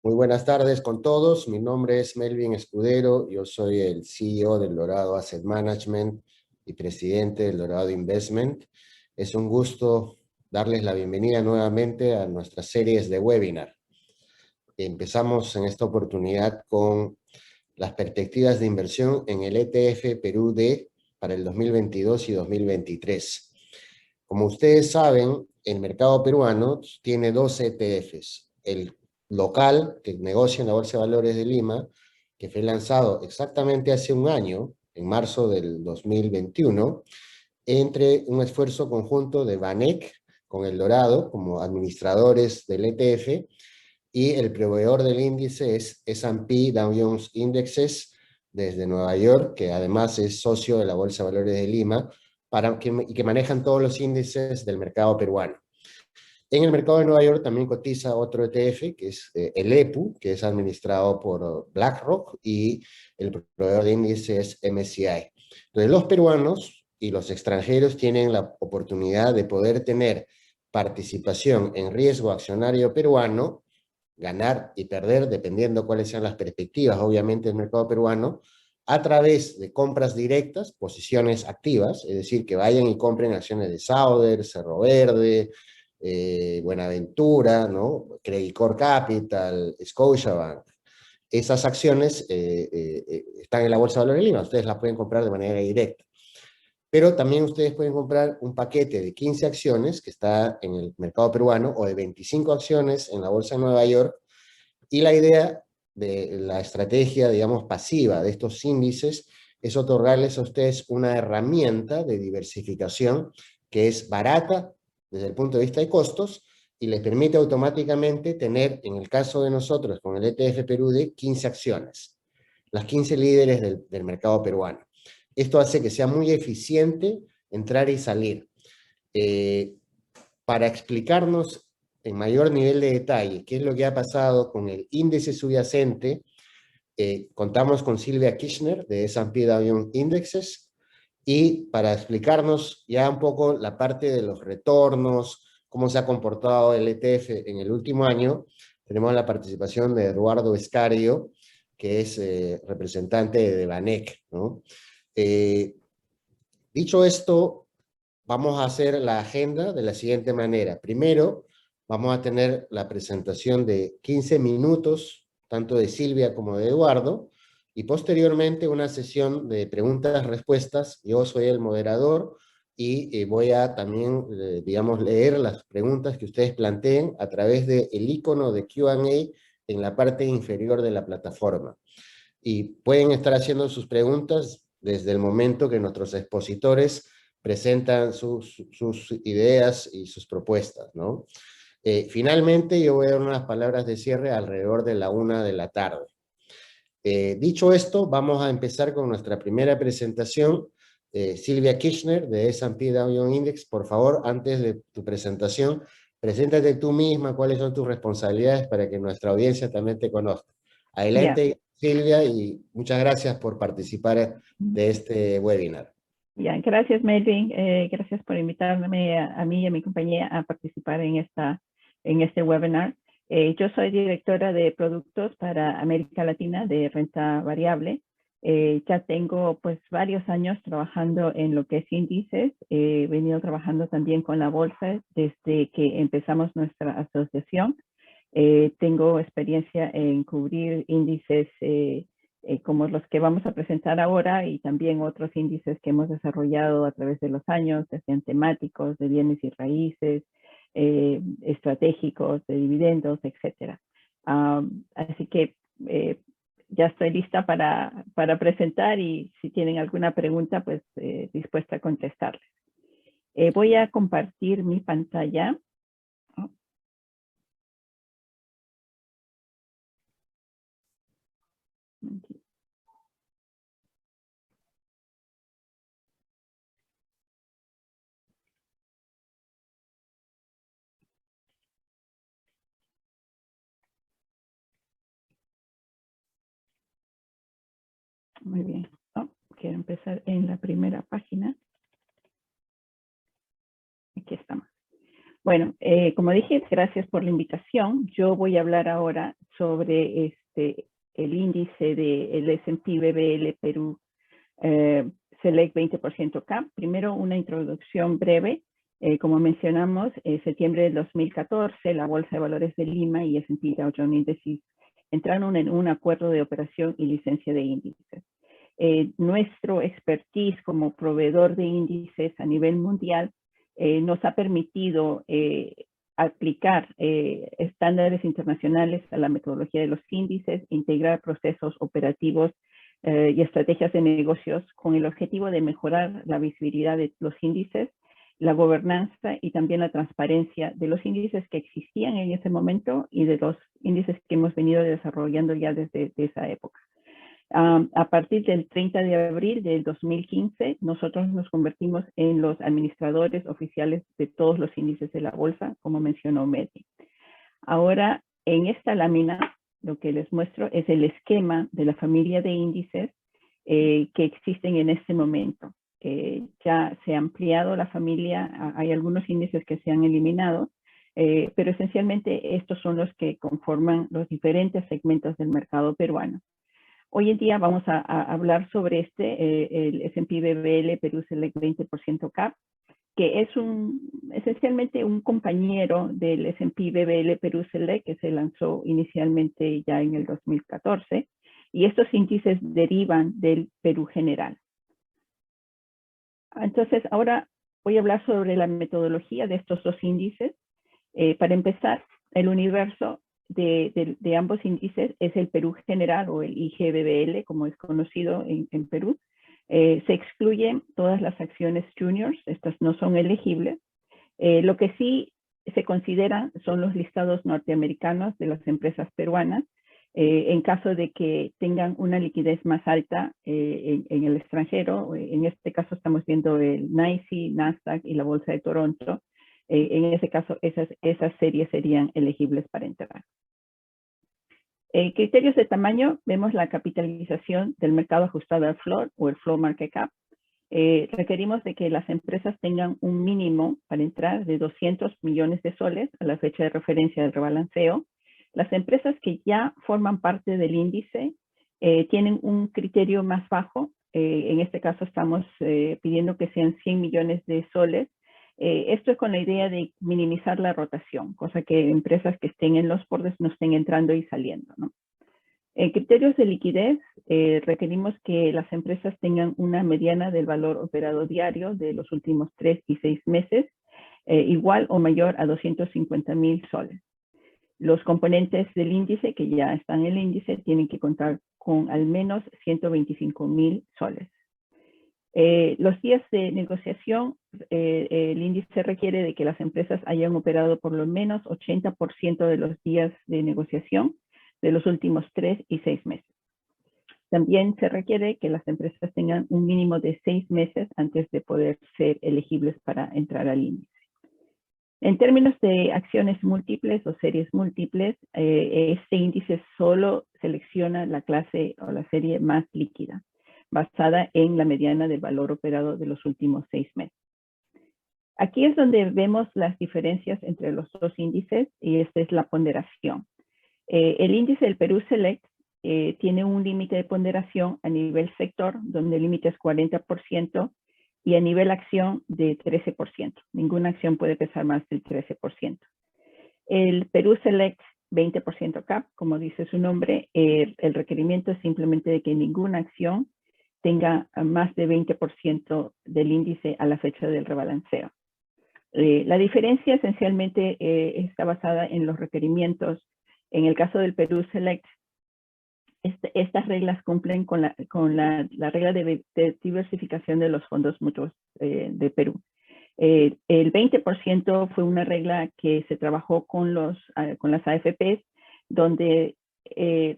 Muy buenas tardes con todos. Mi nombre es Melvin Escudero. Yo soy el CEO del Dorado Asset Management y presidente del Dorado Investment. Es un gusto darles la bienvenida nuevamente a nuestras series de webinar. Empezamos en esta oportunidad con las perspectivas de inversión en el ETF Perú D para el 2022 y 2023. Como ustedes saben, el mercado peruano tiene dos ETFs. El local, que negocia en la Bolsa de Valores de Lima, que fue lanzado exactamente hace un año, en marzo del 2021, entre un esfuerzo conjunto de Banek con El Dorado como administradores del ETF, y el proveedor del índice es S&P Dow Jones Indexes desde Nueva York, que además es socio de la Bolsa de Valores de Lima, y que manejan todos los índices del mercado peruano. En el mercado de Nueva York también cotiza otro ETF, que es el EPU, que es administrado por BlackRock, y el proveedor de índices es MSCI. Entonces, los peruanos y los extranjeros tienen la oportunidad de poder tener participación en riesgo accionario peruano, ganar y perder, dependiendo cuáles sean las perspectivas, obviamente, del mercado peruano, a través de compras directas, posiciones activas, es decir, que vayan y compren acciones de Sauder, Cerro Verde, Buenaventura, ¿no? Credit Core Capital, Scotiabank. Esas acciones están en la Bolsa de Valores de Lima, ustedes las pueden comprar de manera directa. Pero también ustedes pueden comprar un paquete de 15 acciones que está en el mercado peruano, o de 25 acciones en la Bolsa de Nueva York, y la idea de la estrategia, digamos, pasiva de estos índices es otorgarles a ustedes una herramienta de diversificación que es barata desde el punto de vista de costos y les permite automáticamente tener, en el caso de nosotros, con el ETF Perú de 15 acciones, las 15 líderes del mercado peruano. Esto hace que sea muy eficiente entrar y salir. Para explicarnos en mayor nivel de detalle qué es lo que ha pasado con el índice subyacente, contamos con Silvia Kirchner de S&P Dow Jones Indexes, y para explicarnos ya un poco la parte de los retornos, cómo se ha comportado el ETF en el último año, tenemos la participación de Eduardo Escario, que es representante de Banek, ¿no? Dicho esto, vamos a hacer la agenda de la siguiente manera. Primero, vamos a tener la presentación de 15 minutos, tanto de Silvia como de Eduardo, y posteriormente una sesión de preguntas-respuestas. Yo soy el moderador y voy a también, digamos, leer las preguntas que ustedes planteen a través del icono de Q&A en la parte inferior de la plataforma. Y pueden estar haciendo sus preguntas desde el momento que nuestros expositores presentan sus ideas y sus propuestas, ¿no? Finalmente, yo voy a dar unas palabras de cierre alrededor de la 1 de la tarde. Dicho esto, vamos a empezar con nuestra primera presentación. Silvia Kirchner, de S&P Dow Jones Index, por favor, antes de tu presentación, preséntate tú misma, cuáles son tus responsabilidades para que nuestra audiencia también te conozca. Adelante, Silvia, y muchas gracias por participar de este webinar. Gracias, Melvin. Gracias por invitarme a mí y a mi compañía a participar en este webinar. Yo soy directora de productos para América Latina de renta variable. Ya tengo pues varios años trabajando en lo que es índices. He venido trabajando también con la bolsa desde que empezamos nuestra asociación. Tengo experiencia en cubrir índices como los que vamos a presentar ahora, y también otros índices que hemos desarrollado a través de los años, sean temáticos, de bienes y raíces, estratégicos, de dividendos, etc. Así que ya estoy lista para presentar, y si tienen alguna pregunta, pues dispuesta a contestarles. Voy a compartir mi pantalla. Muy bien. Quiero empezar en la primera página. Aquí estamos. Bueno, como dije, gracias por la invitación. Yo voy a hablar ahora sobre el índice del S&P BBL Perú Select 20% CAP. Primero, una introducción breve. Como mencionamos, en septiembre del 2014, la Bolsa de Valores de Lima y S&P Dow Jones Indices entraron en un acuerdo de operación y licencia de índices. Nuestro expertise como proveedor de índices a nivel mundial nos ha permitido aplicar estándares internacionales a la metodología de los índices, integrar procesos operativos y estrategias de negocios con el objetivo de mejorar la visibilidad de los índices, la gobernanza y también la transparencia de los índices que existían en ese momento y de los índices que hemos venido desarrollando ya desde esa época. A partir del 30 de abril del 2015, nosotros nos convertimos en los administradores oficiales de todos los índices de la bolsa, como mencionó Melvin. Ahora, en esta lámina, lo que les muestro es el esquema de la familia de índices que existen en este momento. Ya se ha ampliado la familia, hay algunos índices que se han eliminado, pero esencialmente estos son los que conforman los diferentes segmentos del mercado peruano. Hoy en día vamos a hablar sobre el S&P BBL Perú Select 20% CAP, que es esencialmente un compañero del S&P BBL Perú Select que se lanzó inicialmente ya en el 2014, y estos índices derivan del Perú General. Entonces, ahora voy a hablar sobre la metodología de estos dos índices. Para empezar, el universo de ambos índices es el Perú General o el IGBBL, como es conocido en Perú. Se excluyen todas las acciones juniors, estas no son elegibles. Lo que sí se consideran son los listados norteamericanos de las empresas peruanas, en caso de que tengan una liquidez más alta en el extranjero. En este caso estamos viendo el NYSE, Nasdaq y la Bolsa de Toronto. En ese caso, esas series serían elegibles para entrar. Criterios de tamaño, vemos la capitalización del mercado ajustado al floor o el floor market cap. Requerimos de que las empresas tengan un mínimo para entrar de 200 millones de soles a la fecha de referencia del rebalanceo. Las empresas que ya forman parte del índice tienen un criterio más bajo. En este caso estamos pidiendo que sean 100 millones de soles. Esto es con la idea de minimizar la rotación, cosa que empresas que estén en los bordes no estén entrando y saliendo, ¿no? En criterios de liquidez, requerimos que las empresas tengan una mediana del valor operado diario de los últimos 3 y 6 meses, igual o mayor a 250,000 soles. Los componentes del índice que ya están en el índice tienen que contar con al menos 125,000 soles. Los días de negociación, el índice requiere de que las empresas hayan operado por lo menos 80% de los días de negociación de los últimos 3 y 6 meses. También se requiere que las empresas tengan un mínimo de 6 meses antes de poder ser elegibles para entrar al índice. En términos de acciones múltiples o series múltiples, este índice solo selecciona la clase o la serie más líquida, basada en la mediana del valor operado de los últimos 6 meses. Aquí es donde vemos las diferencias entre los dos índices y esta es la ponderación. El índice del Perú Select tiene un límite de ponderación a nivel sector, donde el límite es 40%, y a nivel acción de 13%. Ninguna acción puede pesar más del 13%. El Perú Select 20% CAP, como dice su nombre, el requerimiento es simplemente de que ninguna acción tenga más de 20% del índice a la fecha del rebalanceo. La diferencia esencialmente está basada en los requerimientos. En el caso del Perú Select, estas reglas cumplen con la regla de diversificación de los fondos mutuos de Perú. El 20% fue una regla que se trabajó con las AFPs, donde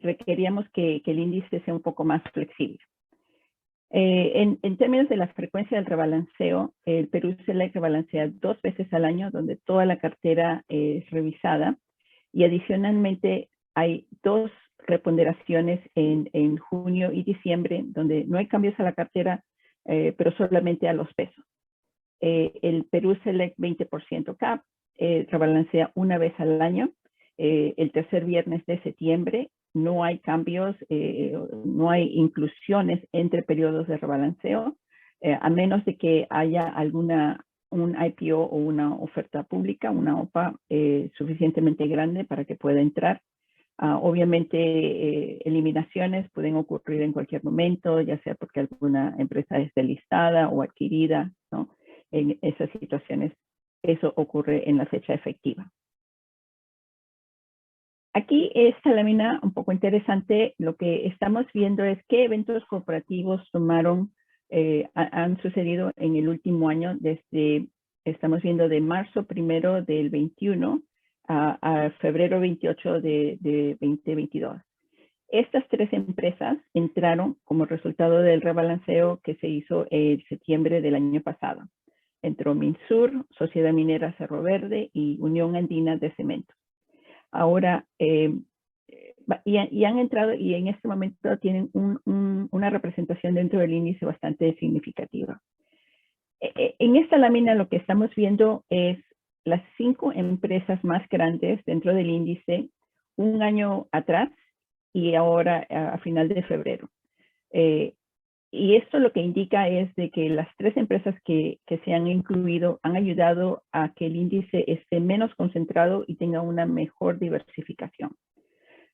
requeríamos que el índice sea un poco más flexible. En términos de la frecuencia del rebalanceo, el Perú Select rebalancea 2 veces al año, donde toda la cartera es revisada, y adicionalmente hay 2 reponderaciones en junio y diciembre, donde no hay cambios a la cartera, pero solamente a los pesos. El Perú Select 20% CAP rebalancea una vez al año, el tercer viernes de septiembre. No hay cambios, no hay inclusiones entre periodos de rebalanceo, a menos de que haya un IPO o una oferta pública, una OPA suficientemente grande para que pueda entrar. Obviamente, eliminaciones pueden ocurrir en cualquier momento, ya sea porque alguna empresa es delistada o adquirida, ¿no? En esas situaciones, eso ocurre en la fecha efectiva. Aquí esta lámina un poco interesante, lo que estamos viendo es qué eventos corporativos han sucedido en el último año, estamos viendo de marzo 1 del 21 a febrero 28 de 2022. Estas tres empresas entraron como resultado del rebalanceo que se hizo en septiembre del año pasado. Entró Minsur, Sociedad Minera Cerro Verde y Unión Andina de Cementos. Ahora, y han entrado y en este momento tienen una representación dentro del índice bastante significativa. En esta lámina lo que estamos viendo es las 5 empresas más grandes dentro del índice un año atrás y ahora a final de febrero. Y esto lo que indica es de que las 3 empresas que se han incluido han ayudado a que el índice esté menos concentrado y tenga una mejor diversificación.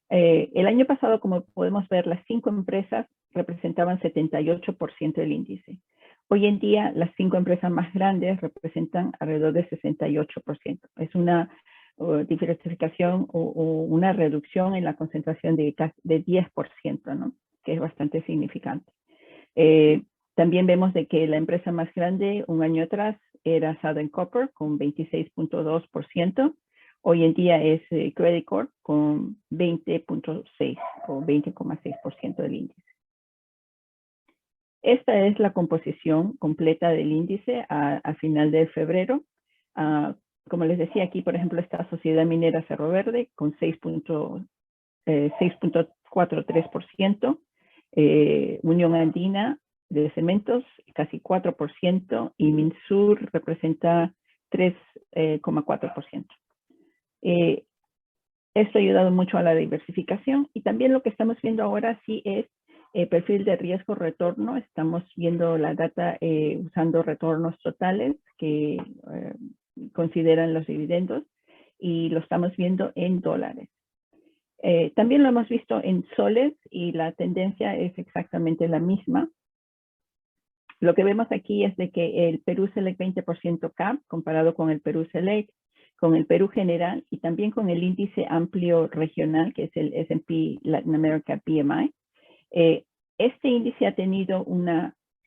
El año pasado, como podemos ver, las 5 empresas representaban 78% del índice. Hoy en día, las 5 empresas más grandes representan alrededor de 68%. Es una diversificación o una reducción en la concentración de 10%, ¿no? Que es bastante significante. También vemos de que la empresa más grande un año atrás era Southern Copper con 26.2%. Hoy en día es Credit Corp con 20.6 o 20,6% del índice. Esta es la composición completa del índice a final de febrero. Como les decía aquí, por ejemplo, está Sociedad Minera Cerro Verde con 6.43%. Unión Andina de Cementos, casi 4%, y Minsur representa 3,4%. Esto ha ayudado mucho a la diversificación y también lo que estamos viendo ahora sí es perfil de riesgo retorno. Estamos viendo la data usando retornos totales que consideran los dividendos y lo estamos viendo en dólares. También lo hemos visto en soles y la tendencia es exactamente la misma. Lo que vemos aquí es de que el Perú Select 20% CAP comparado con el Perú Select, con el Perú General y también con el índice amplio regional que es el S&P Latin America PMI. Este índice ha tenido un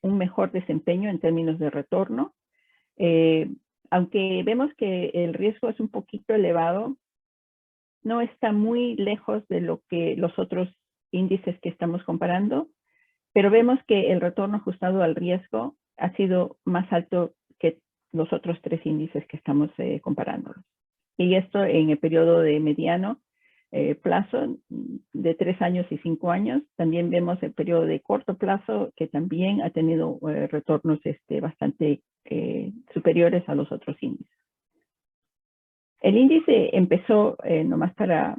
mejor desempeño en términos de retorno. Aunque vemos que el riesgo es un poquito elevado, no está muy lejos de lo que los otros índices que estamos comparando, pero vemos que el retorno ajustado al riesgo ha sido más alto que los otros 3 índices que estamos comparando. Y esto en el periodo de mediano plazo de 3 años y 5 años. También vemos el periodo de corto plazo que también ha tenido retornos bastante superiores a los otros índices. El índice empezó, nomás para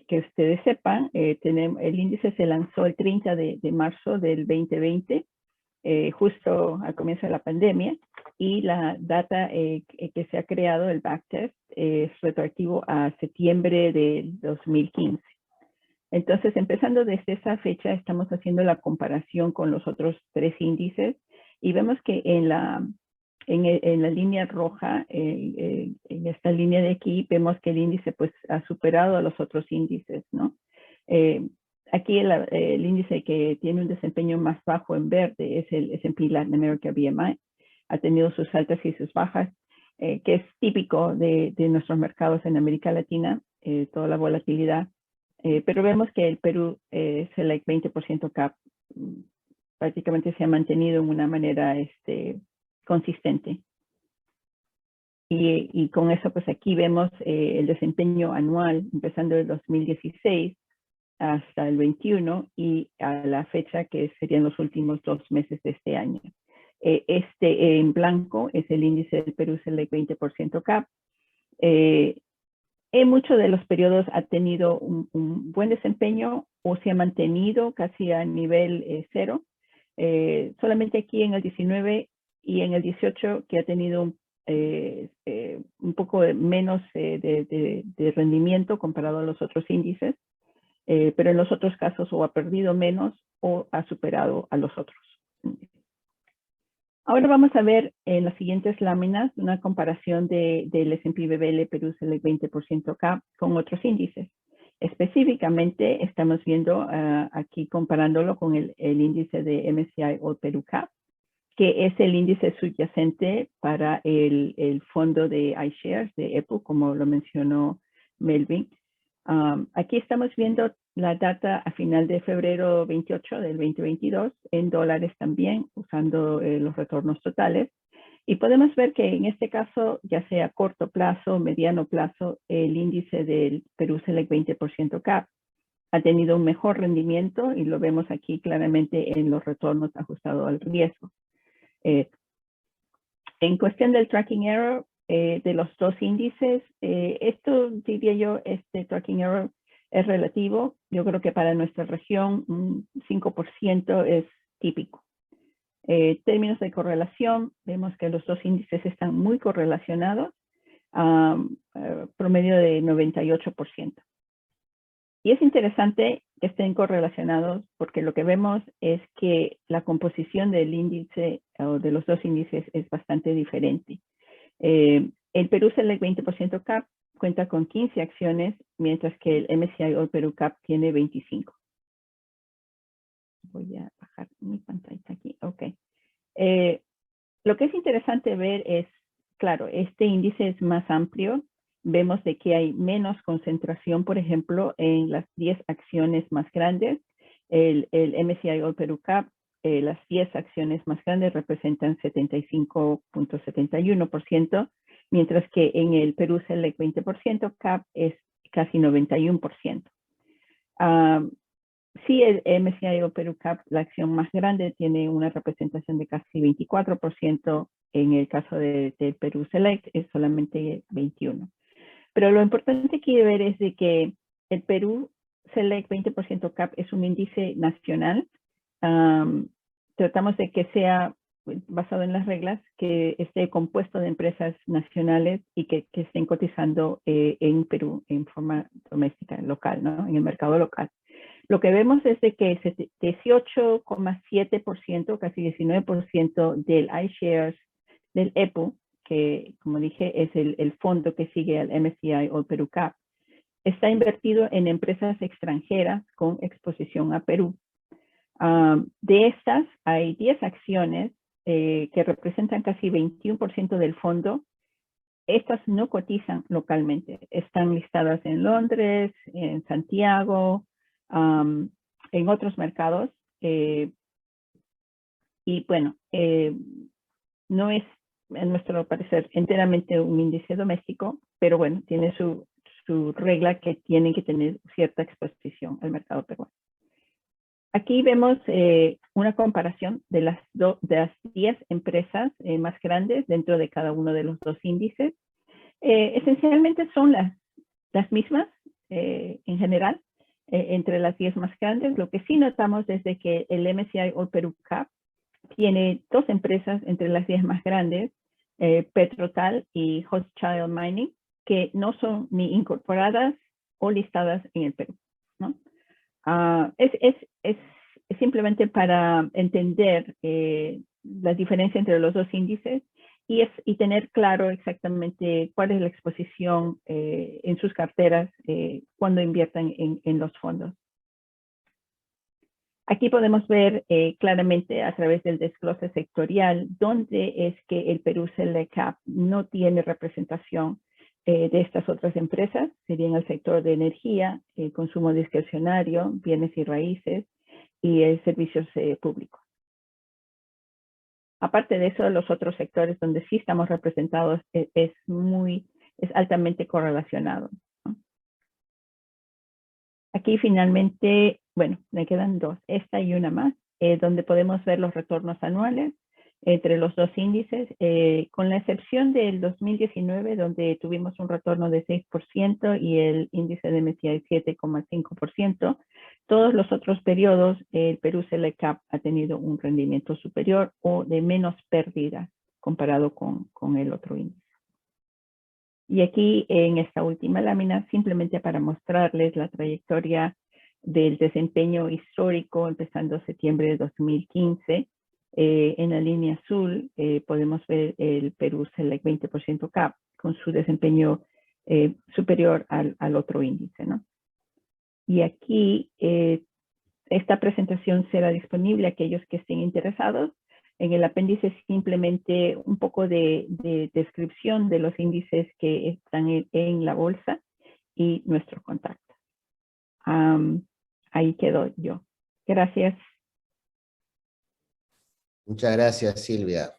que ustedes sepan, el índice se lanzó el 30 de marzo del 2020, justo al comienzo de la pandemia, y la data que se ha creado, el backtest, es retroactivo a septiembre del 2015. Entonces, empezando desde esa fecha, estamos haciendo la comparación con los otros 3 índices y vemos que en la línea roja, en esta línea de aquí, vemos que el índice pues ha superado a los otros índices, ¿no? Aquí el índice que tiene un desempeño más bajo en verde es el S&P Latin America BMI. Ha tenido sus altas y sus bajas, que es típico de nuestros mercados en América Latina, toda la volatilidad. Pero vemos que el Perú Select 20% CAP prácticamente se ha mantenido en una manera consistente. Y con eso, pues aquí vemos el desempeño anual, empezando del 2016 hasta el 21 y a la fecha que serían los últimos 2 meses de este año. En blanco es el índice del Perú Select 20% CAP En muchos de los periodos ha tenido un buen desempeño o se ha mantenido casi a nivel cero. Solamente aquí en el 19 y en el 18 que ha tenido un poco menos de rendimiento comparado a los otros índices, pero en los otros casos o ha perdido menos o ha superado a los otros. Ahora vamos a ver en las siguientes láminas una comparación del S&P BBL Perú Select 20% CAP con otros índices. Específicamente estamos viendo aquí comparándolo con el índice de MSCI All Perú CAP, que es el índice subyacente para el fondo de iShares de EPU, como lo mencionó Melvin. Aquí estamos viendo la data a final de febrero 28 del 2022 en dólares también, usando los retornos totales. Y podemos ver que en este caso, ya sea corto plazo, mediano plazo, el índice del Perú Select 20% CAP ha tenido un mejor rendimiento y lo vemos aquí claramente en los retornos ajustados al riesgo. En cuestión del tracking error de los dos índices, esto diría yo, este tracking error es relativo. Yo creo que para nuestra región un 5% es típico. Términos de correlación, vemos que los dos índices están muy correlacionados, promedio de 98%. Y es interesante que estén correlacionados porque lo que vemos es que la composición del índice o de los dos índices es bastante diferente. El Perú Select 20% CAP cuenta con 15 acciones, mientras que el MSCI All Perú CAP tiene 25. Voy a bajar mi pantalla aquí. Ok. Lo que es interesante ver es, claro, este índice es más amplio. Vemos de que hay menos concentración, por ejemplo, en las 10 acciones más grandes. El MSCI All Perú CAP, las 10 acciones más grandes representan 75.71%, mientras que en el Perú Select 20% CAP es casi 91%. Sí, el MSCI All Perú CAP, la acción más grande, tiene una representación de casi 24%. En el caso del Perú Select es solamente 21%. Pero lo importante aquí de ver es de que el Perú Select 20% CAP es un índice nacional. Tratamos de que sea basado en las reglas, que esté compuesto de empresas nacionales y que estén cotizando en Perú en forma doméstica, local, ¿no? En el mercado local. Lo que vemos es de que 18,7%, casi 19% del iShares del EPU, que como dije es el fondo que sigue al MSCI All Perú CAP, está invertido en empresas extranjeras con exposición a Perú. De estas hay 10 acciones que representan casi 21% del fondo. Estas no cotizan localmente, están listadas en Londres, en Santiago, en otros mercados. Y bueno, no es, en nuestro parecer, enteramente un índice doméstico, pero bueno, tiene su regla que tiene que tener cierta exposición al mercado peruano. Aquí vemos una comparación de las 10 empresas más grandes dentro de cada uno de los dos índices. Esencialmente son las mismas en general entre las 10 más grandes. Lo que sí notamos es de que el MSCI All Perú CAP tiene dos empresas entre las 10 más grandes, Petrotal y Hochschild Mining, que no son ni incorporadas o listadas en el Perú, ¿no? Es simplemente para entender la diferencia entre los dos índices y tener claro exactamente cuál es la exposición en sus carteras cuando inviertan en los fondos. Aquí podemos ver claramente a través del desglose sectorial dónde es que el Perú Select CAP no tiene representación de estas otras empresas. Serían el sector de energía, consumo discrecionario, bienes y raíces y servicios públicos. Aparte de eso, los otros sectores donde sí estamos representados es altamente correlacionado, ¿no? Aquí finalmente, bueno, me quedan dos, esta y una más, donde podemos ver los retornos anuales. entre los dos índices, con la excepción del 2019, donde tuvimos un retorno de 6% y el índice de MSCI 7,5%. Todos los otros periodos, el Perú Select Cap ha tenido un rendimiento superior o de menos pérdida comparado con el otro índice. Y aquí en esta última lámina, simplemente para mostrarles la trayectoria del desempeño histórico empezando septiembre de 2015, en la línea azul podemos ver el Perú Select 20% Cap con su desempeño superior al otro índice, ¿no? Y aquí esta presentación será disponible a aquellos que estén interesados. En el apéndice simplemente un poco de descripción de los índices que están en la bolsa y nuestro contacto. Ahí quedo yo. Gracias. Muchas gracias, Silvia.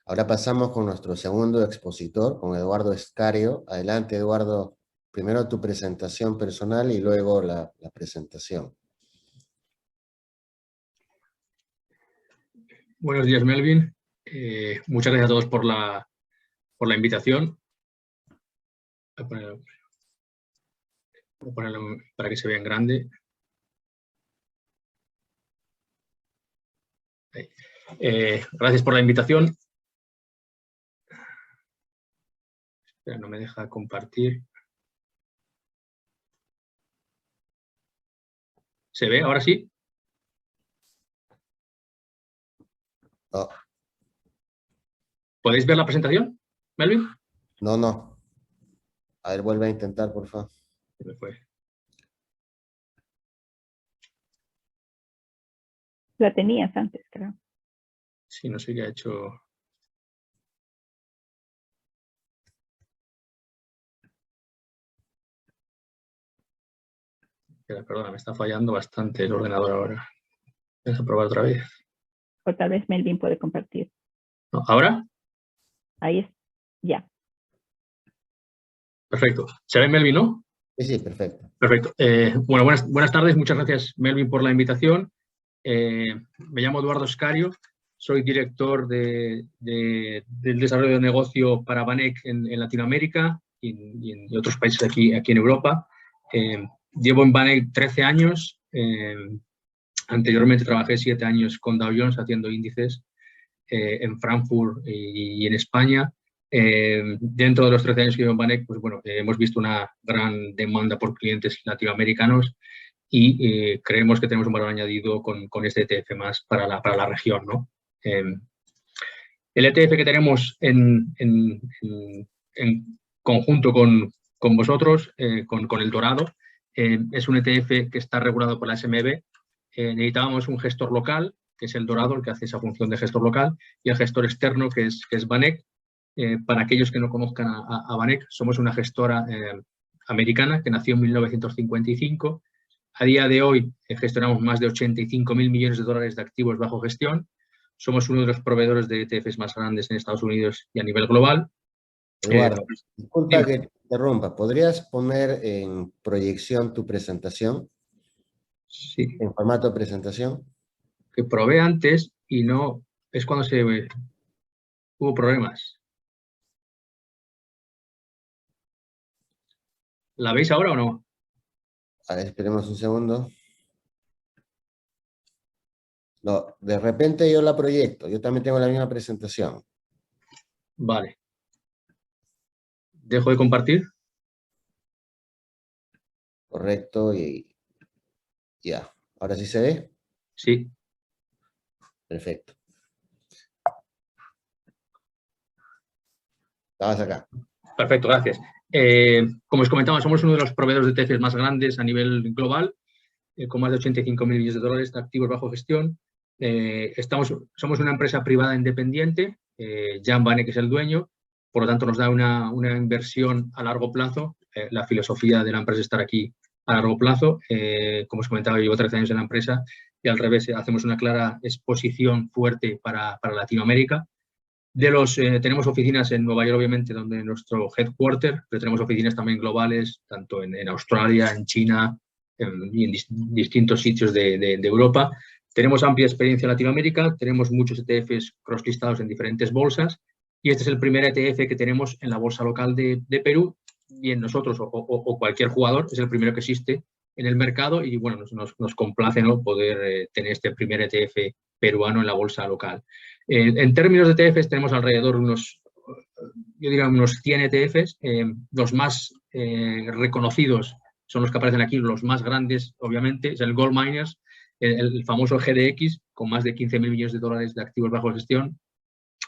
Ahora pasamos con nuestro segundo expositor, con Eduardo Escario. Adelante, Eduardo. Primero tu presentación personal y luego la presentación. Buenos días, Melvin. Muchas gracias a todos por la invitación. Voy a ponerlo para que se vea en grande. Gracias por la invitación. Espera, no me deja compartir. ¿Se ve? ¿Ahora sí? No. ¿Podéis ver la presentación, Melvin? No, no. A ver, vuelve a intentar, por favor. Se me fue. La tenías antes, creo. Sí, no sé qué ha hecho. Perdona, me está fallando bastante el ordenador ahora. Vamos a probar otra vez. O tal vez Melvin puede compartir. No, ¿ahora? Ahí es. Ya. Perfecto. ¿Se ve, Melvin, no? Sí, perfecto. Perfecto. Bueno, buenas tardes. Muchas gracias, Melvin, por la invitación. Me llamo Eduardo Escario. Soy director del desarrollo de negocio para Banec en Latinoamérica y en otros países aquí en Europa. Llevo en Banec 13 años. Anteriormente trabajé 7 años con Dow Jones haciendo índices en Frankfurt y en España. Dentro de los 13 años que llevo en Banec, pues bueno, hemos visto una gran demanda por clientes latinoamericanos y creemos que tenemos un valor añadido con este ETF más para la región, ¿no? El ETF que tenemos en conjunto con vosotros, con el Dorado, es un ETF que está regulado por la SMB. Necesitábamos un gestor local, que es el Dorado, el que hace esa función de gestor local, y el gestor externo, que es Banec. Para aquellos que no conozcan a Banec, somos una gestora americana que nació en 1955. A día de hoy gestionamos más de 85.000 millones de dólares de activos bajo gestión. Somos uno de los proveedores de ETFs más grandes en Estados Unidos y a nivel global. Eduardo, disculpa que te interrumpa. ¿Podrías poner en proyección tu presentación? Sí. En formato de presentación. Que probé antes y no es cuando hubo problemas. ¿La veis ahora o no? A ver, esperemos un segundo. No, de repente yo la proyecto. Yo también tengo la misma presentación. Vale. ¿Dejo de compartir? Correcto, y ya. ¿Ahora sí se ve? Sí. Perfecto. Estabas acá. Perfecto, gracias. Como os comentaba, somos uno de los proveedores de ETFs más grandes a nivel global, con más de 85.000 millones de dólares de activos bajo gestión. Somos una empresa privada independiente, Jan Banec es el dueño, por lo tanto nos da una inversión a largo plazo. La filosofía de la empresa es estar aquí a largo plazo. Como os comentaba, llevo 13 años en la empresa y al revés, hacemos una clara exposición fuerte para Latinoamérica. Tenemos oficinas en Nueva York, obviamente, donde nuestro headquarter, pero tenemos oficinas también globales, tanto en Australia, en China y en distintos sitios de Europa. Tenemos amplia experiencia en Latinoamérica, tenemos muchos ETFs cross-listados en diferentes bolsas y este es el primer ETF que tenemos en la bolsa local de Perú. Bien, nosotros o cualquier jugador, es el primero que existe en el mercado y bueno, nos complace, ¿no?, poder tener este primer ETF peruano en la bolsa local. En términos de ETFs tenemos alrededor yo diría unos 100 ETFs. Los más reconocidos son los que aparecen aquí, los más grandes, obviamente, es el Gold Miners, el famoso GDX, con más de 15.000 millones de dólares de activos bajo gestión,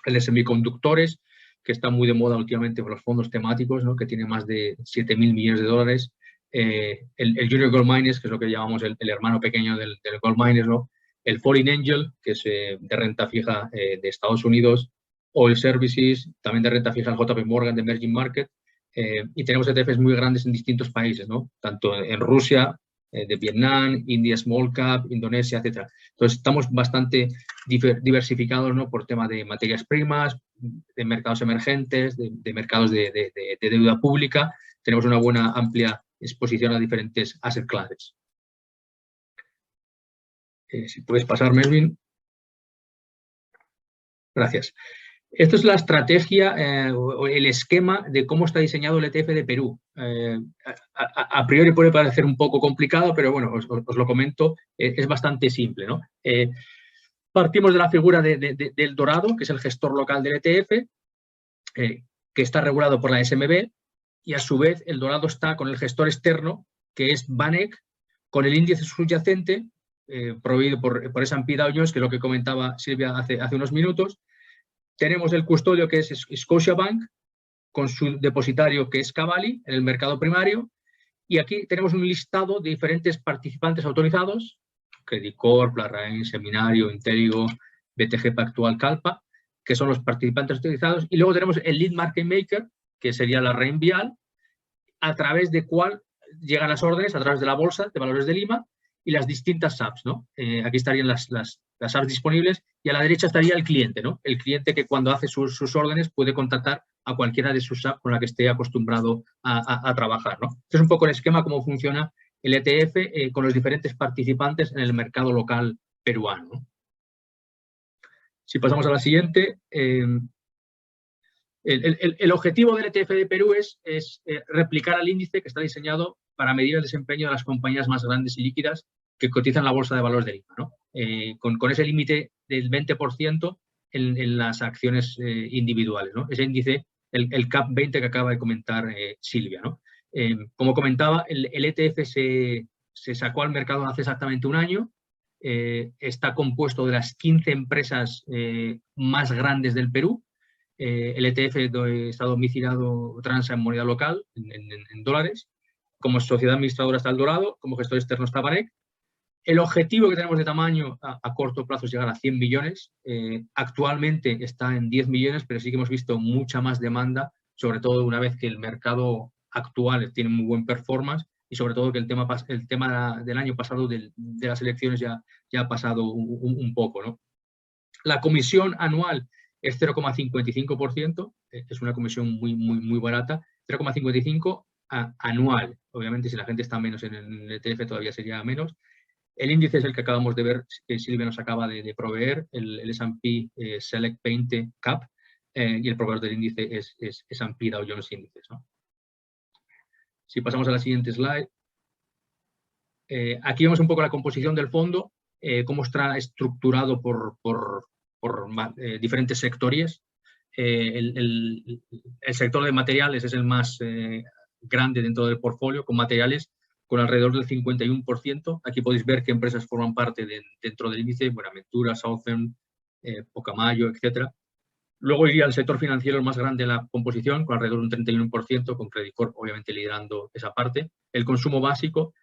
el de semiconductores, que está muy de moda últimamente por los fondos temáticos, ¿no?, que tiene más de 7.000 millones de dólares, el Junior Gold Miners, que es lo que llamamos el hermano pequeño del Gold Miners, ¿no?, el Foreign Angel, que es de renta fija de Estados Unidos, Oil Services, también de renta fija el JP Morgan de Emerging Market, y tenemos ETFs muy grandes en distintos países, ¿no?, tanto en Rusia, de Vietnam, India Small Cap, Indonesia, etc. Entonces, estamos bastante diversificados, ¿no?, por tema de materias primas, de mercados emergentes, de mercados de deuda pública. Tenemos una buena, amplia exposición a diferentes asset classes. Si puedes pasar, Melvin. Gracias. Esto es la estrategia o el esquema de cómo está diseñado el ETF de Perú. A priori puede parecer un poco complicado, pero bueno, os lo comento, es bastante simple, ¿no? Partimos de la figura del Dorado, que es el gestor local del ETF, que está regulado por la SMB, y a su vez el Dorado está con el gestor externo, que es VanEck, con el índice subyacente, proveído por S&P Dow Jones, que es lo que comentaba Silvia hace unos minutos. Tenemos el custodio, que es Scotiabank, con su depositario, que es Cavalli, en el mercado primario. Y aquí tenemos un listado de diferentes participantes autorizados, Credit Corp, Larraín, Seminario, Inteligo, BTG Pactual, Calpa, que son los participantes autorizados. Y luego tenemos el Lead Market Maker, que sería la Vial, a través de cual llegan las órdenes, a través de la Bolsa de Valores de Lima, y las distintas apps, ¿no? Aquí estarían las apps disponibles y a la derecha estaría el cliente, ¿no? El cliente que cuando hace sus órdenes puede contactar a cualquiera de sus apps con la que esté acostumbrado a trabajar, ¿no? Este es un poco el esquema, cómo funciona el ETF con los diferentes participantes en el mercado local peruano, ¿no? Si pasamos a la siguiente, el objetivo del ETF de Perú es replicar al índice que está diseñado para medir el desempeño de las compañías más grandes y líquidas que cotizan en la Bolsa de Valores de Lima, ¿no? Con ese límite del 20% en las acciones individuales, ¿no? Ese índice, el CAP 20 que acaba de comentar Silvia, ¿no? Como comentaba, el ETF se sacó al mercado hace exactamente un año. Está compuesto de las 15 empresas más grandes del Perú. El ETF está domiciliado transa en moneda local, en dólares. Como sociedad administradora está el Dorado, como gestor externo está VanEck. El objetivo que tenemos de tamaño a corto plazo es llegar a 100 millones. Actualmente está en 10 millones, pero sí que hemos visto mucha más demanda, sobre todo una vez que el mercado actual tiene muy buen performance y sobre todo que el tema del año pasado de las elecciones ya ha pasado un poco, ¿no? La comisión anual es 0,55%, es una comisión muy barata, 0,55% anual. Obviamente, si la gente está menos en el ETF todavía sería menos. El índice es el que acabamos de ver, que Silvia nos acaba de proveer, el S&P Select 20 CAP, y el proveedor del índice es S&P Dow Jones Índices, ¿no? Si pasamos a la siguiente slide. Aquí vemos un poco la composición del fondo, cómo está estructurado por diferentes sectores. El sector de materiales es el más grande dentro del portfolio, con materiales con alrededor del 51%. Aquí podéis ver qué empresas forman parte dentro del índice: Buenaventura, Southern, Pocamayo, etc. Luego iría al sector financiero, el más grande de la composición, con alrededor de un 31%, con Credit Corp obviamente liderando esa parte. El consumo básico,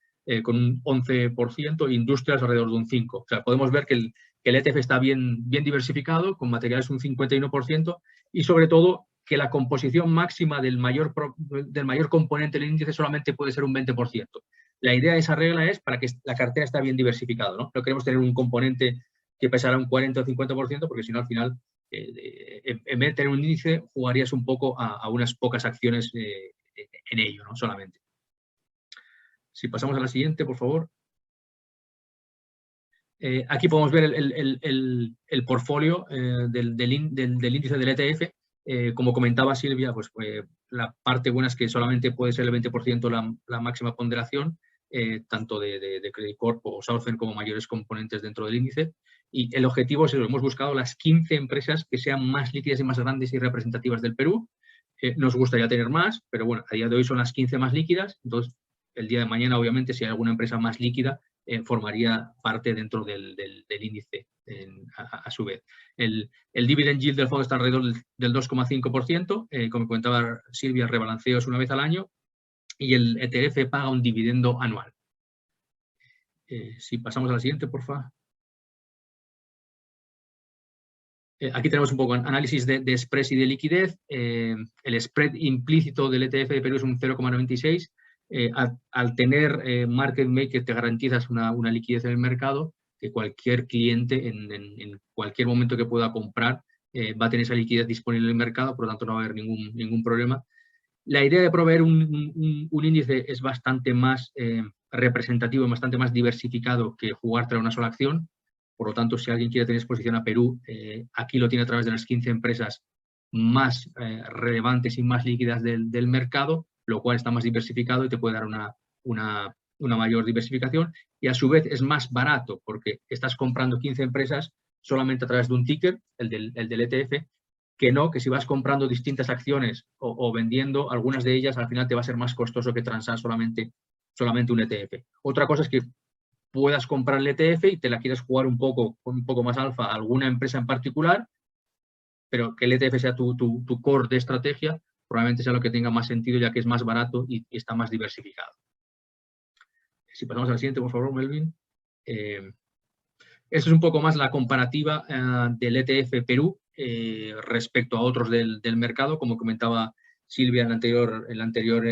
con un 11%, industrias alrededor de un 5%. O sea, podemos ver que el ETF está bien diversificado, con materiales un 51%, y sobre todo que la composición máxima del mayor componente del índice solamente puede ser un 20%. La idea de esa regla es para que la cartera esté bien diversificada, ¿no? No queremos tener un componente que pesará un 40 o 50%, porque si no, al final, en vez de tener un índice, jugarías un poco a unas pocas acciones en ello, ¿no? Solamente. Si pasamos a la siguiente, por favor. Aquí podemos ver el portfolio del índice del ETF. Como comentaba Silvia, pues la parte buena es que solamente puede ser el 20% la máxima ponderación, tanto de Credit Corp o Southern como mayores componentes dentro del índice. Y el objetivo es, hemos buscado las 15 empresas que sean más líquidas y más grandes y representativas del Perú. Nos gustaría tener más, pero bueno, a día de hoy son las 15 más líquidas. Entonces, el día de mañana, obviamente, si hay alguna empresa más líquida, formaría parte dentro del índice a su vez. El dividend yield del fondo está alrededor del 2,5%. Como comentaba Silvia, rebalanceos una vez al año y el ETF paga un dividendo anual. Si pasamos a la siguiente, por favor. Aquí tenemos un poco análisis de spread y de liquidez. El spread implícito del ETF de Perú es un 0,96. Al tener market maker te garantizas una liquidez en el mercado, que cualquier cliente en cualquier momento que pueda comprar va a tener esa liquidez disponible en el mercado, por lo tanto no va a haber ningún problema. La idea de proveer un índice es bastante más representativo, bastante más diversificado que jugar tras una sola acción. Por lo tanto, si alguien quiere tener exposición a Perú, aquí lo tiene a través de las 15 empresas más relevantes y más líquidas del mercado, lo cual está más diversificado y te puede dar una mayor diversificación. Y a su vez es más barato porque estás comprando 15 empresas solamente a través de un ticker, el del ETF, que si vas comprando distintas acciones o vendiendo algunas de ellas, al final te va a ser más costoso que transar solamente un ETF. Otra cosa es que puedas comprar el ETF y te la quieres jugar con un poco más alfa a alguna empresa en particular, pero que el ETF sea tu core de estrategia, probablemente sea lo que tenga más sentido, ya que es más barato y está más diversificado. Si pasamos al siguiente, por favor, Melvin. Esto es un poco más la comparativa del ETF Perú respecto a otros del mercado, como comentaba Silvia en el anterior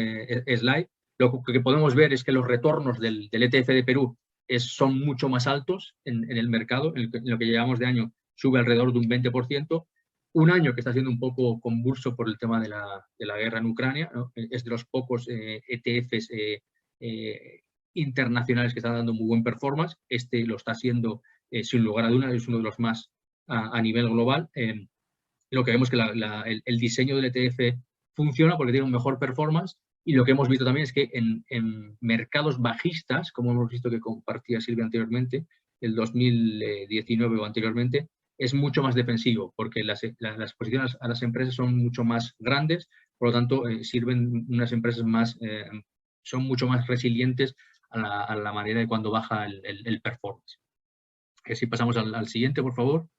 slide. Lo que podemos ver es que los retornos del ETF de Perú son mucho más altos en el mercado. En lo que llevamos de año sube alrededor de un 20%. Un año que está siendo un poco convulso por el tema de la guerra en Ucrania, ¿no? Es de los pocos ETFs internacionales que están dando muy buen performance. Este lo está haciendo sin lugar a dudas, es uno de los más a nivel global. Lo que vemos es que el diseño del ETF funciona porque tiene un mejor performance. Y lo que hemos visto también es que en mercados bajistas, como hemos visto que compartía Silvia anteriormente, el 2019 o anteriormente, es mucho más defensivo porque las exposiciones a las empresas son mucho más grandes, por lo tanto sirven unas empresas son mucho más resilientes a la manera de cuando baja el performance. Si pasamos al siguiente, por favor.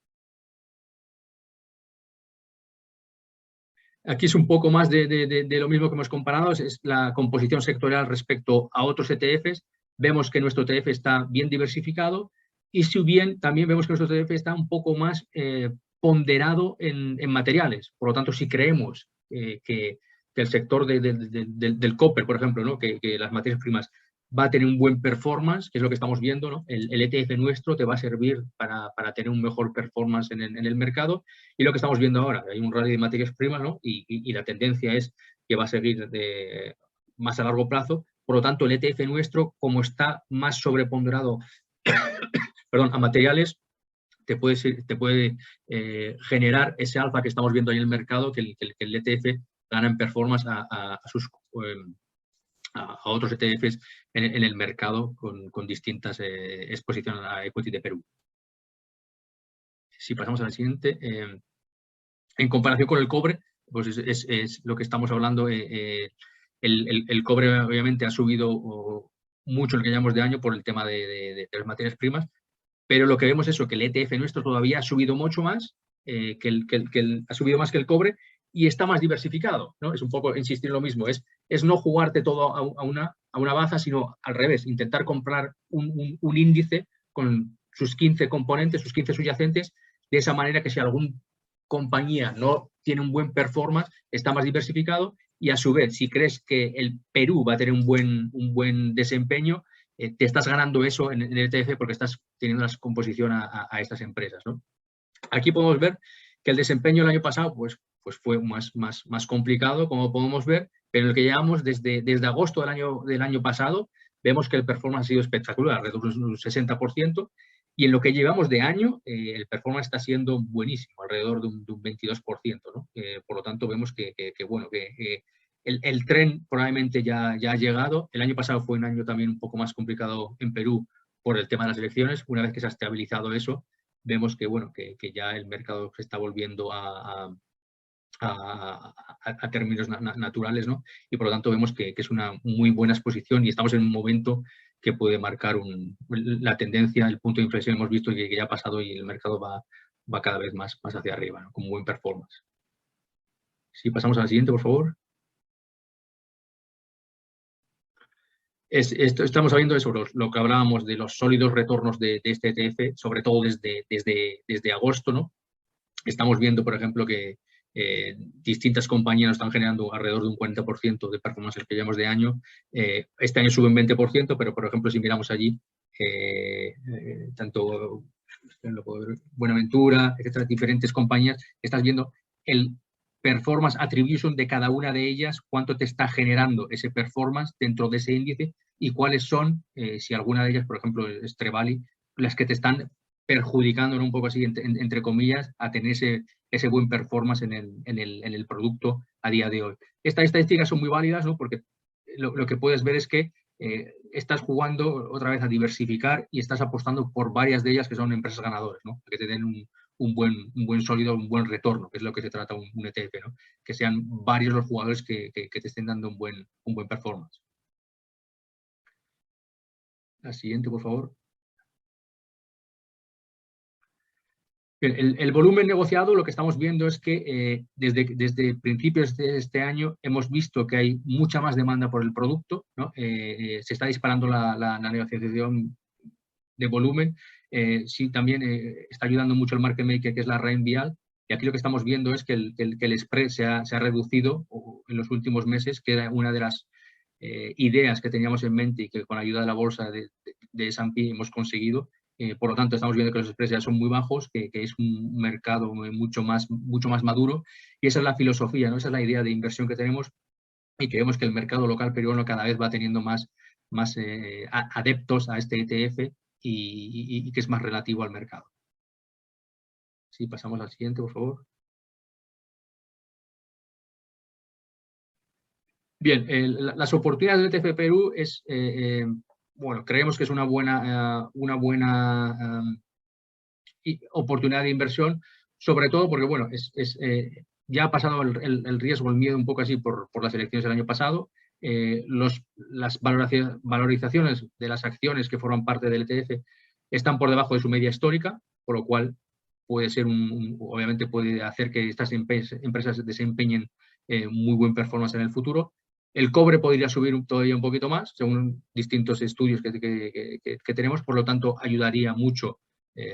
Aquí es un poco más de lo mismo que hemos comparado, es la composición sectorial respecto a otros ETFs. Vemos que nuestro ETF está bien diversificado y si bien también vemos que nuestro ETF está un poco más ponderado en materiales. Por lo tanto, si creemos que el sector del copper, por ejemplo, ¿no? que las materias primas va a tener un buen performance, que es lo que estamos viendo, ¿no? El ETF nuestro te va a servir para tener un mejor performance en el mercado. Y lo que estamos viendo ahora, hay un rally de materias primas, ¿no? y la tendencia es que va a seguir más a largo plazo. Por lo tanto, el ETF nuestro, como está más sobreponderado a materiales, te puede generar ese alfa que estamos viendo ahí en el mercado, que el ETF gana en performance a otros ETFs en el mercado con distintas exposiciones a equity de Perú. Si pasamos al siguiente, en comparación con el cobre, pues es lo que estamos hablando. El cobre obviamente ha subido mucho en lo que llamamos de año por el tema de las materias primas, pero lo que vemos es eso, que el ETF nuestro todavía ha subido mucho más, ha subido más que el cobre, y está más diversificado, ¿no? Es un poco insistir en lo mismo, es no jugarte todo a una baza, sino al revés, intentar comprar un índice con sus 15 componentes, sus 15 subyacentes, de esa manera que si alguna compañía no tiene un buen performance, está más diversificado, y a su vez, si crees que el Perú va a tener un buen desempeño, te estás ganando eso en el ETF porque estás teniendo la composición a estas empresas, ¿no? Aquí podemos ver que el desempeño el año pasado pues fue más complicado, como podemos ver, pero el que llevamos desde agosto del año pasado, vemos que el performance ha sido espectacular, alrededor de un 60%, Y en lo que llevamos de año, el performance está siendo buenísimo, alrededor de un 22%, ¿no? Por lo tanto, vemos que el tren probablemente ya ha llegado. El año pasado fue un año también un poco más complicado en Perú por el tema de las elecciones. Una vez que se ha estabilizado eso, vemos que ya el mercado se está volviendo a términos naturales, ¿no? Y por lo tanto vemos que es una muy buena exposición y estamos en un momento que puede marcar la tendencia, el punto de inflexión hemos visto que ya ha pasado y el mercado va cada vez más hacia arriba, ¿no? Con buen performance. Si pasamos a la siguiente, por favor. Estamos hablando de sobre lo que hablábamos de los sólidos retornos de este ETF, sobre todo desde agosto, ¿no? Estamos viendo, por ejemplo, que distintas compañías están generando alrededor de un 40% de performance en el que llevamos de año. Este año sube un 20%, pero, por ejemplo, si miramos allí, tanto Buenaventura, etcétera, diferentes compañías, estás viendo el performance attribution de cada una de ellas, cuánto te está generando ese performance dentro de ese índice y cuáles son, si alguna de ellas, por ejemplo, es Trevali, las que te están perjudicando un poco así, entre comillas, a tener ese buen performance en el producto a día de hoy. Estas estadísticas son muy válidas, ¿no? Porque lo que puedes ver es que estás jugando otra vez a diversificar y estás apostando por varias de ellas que son empresas ganadoras, ¿no? Que te den un buen sólido, un buen retorno, que es lo que se trata un ETF, ¿no? Que sean varios los jugadores que te estén dando un buen performance. La siguiente, por favor. El volumen negociado, lo que estamos viendo es que desde principios de este año hemos visto que hay mucha más demanda por el producto, ¿no? Se está disparando la negociación de volumen. Sí, también está ayudando mucho el market maker, que es la RAIN Vial, y aquí lo que estamos viendo es que el spread se ha reducido en los últimos meses, que era una de las ideas que teníamos en mente y que con la ayuda de la bolsa de S&P hemos conseguido. Por lo tanto, estamos viendo que los spreads ya son muy bajos, que es un mercado mucho más maduro, y esa es la filosofía, ¿no? Esa es la idea de inversión que tenemos y que vemos que el mercado local peruano cada vez va teniendo más adeptos a este ETF y que es más relativo al mercado. Sí, pasamos al siguiente, por favor. Bien, las oportunidades del ETF Perú es... bueno, creemos que es una buena oportunidad de inversión, sobre todo porque, bueno, ya ha pasado el riesgo, el miedo un poco así por las elecciones del año pasado. Las valorizaciones de las acciones que forman parte del ETF están por debajo de su media histórica, por lo cual puede ser obviamente puede hacer que estas empresas desempeñen muy buen performance en el futuro. El cobre podría subir todavía un poquito más, según distintos estudios que tenemos, por lo tanto, ayudaría mucho.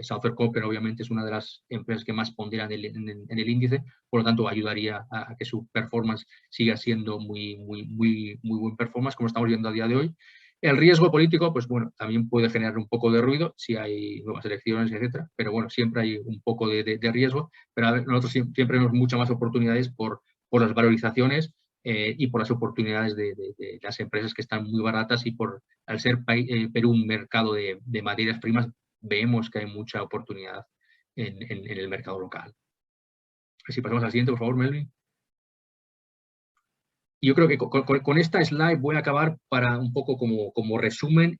Southern Copper, obviamente, es una de las empresas que más ponderan en el índice, por lo tanto, ayudaría a que su performance siga siendo muy buen performance, como estamos viendo a día de hoy. El riesgo político, pues bueno, también puede generar un poco de ruido si hay nuevas elecciones, etcétera, pero bueno, siempre hay un poco de riesgo, pero nosotros siempre vemos muchas más oportunidades por las valorizaciones y por las oportunidades de las empresas que están muy baratas y al ser Perú un mercado de materias primas, vemos que hay mucha oportunidad en el mercado local. Si pasamos al siguiente, por favor, Melvin. Yo creo que con esta slide voy a acabar para un poco como resumen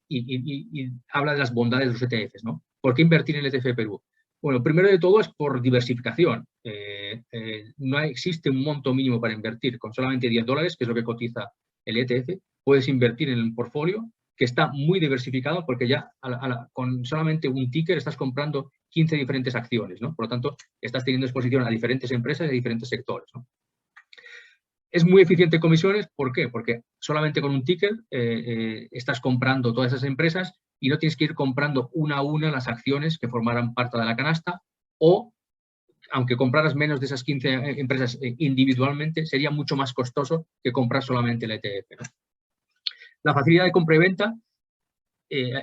y habla de las bondades de los ETFs, ¿no? ¿Por qué invertir en el ETF Perú? Bueno, primero de todo es por diversificación. No existe un monto mínimo para invertir. Con solamente $10, que es lo que cotiza el ETF, puedes invertir en un portfolio que está muy diversificado porque ya con solamente un ticker estás comprando 15 diferentes acciones, ¿no? Por lo tanto, estás teniendo exposición a diferentes empresas y a diferentes sectores, ¿no? Es muy eficiente en comisiones, ¿por qué? Porque solamente con un ticker estás comprando todas esas empresas y no tienes que ir comprando una a una las acciones que formarán parte de la canasta, o aunque compraras menos de esas 15 empresas individualmente, sería mucho más costoso que comprar solamente el ETF, ¿no? La facilidad de compra y venta,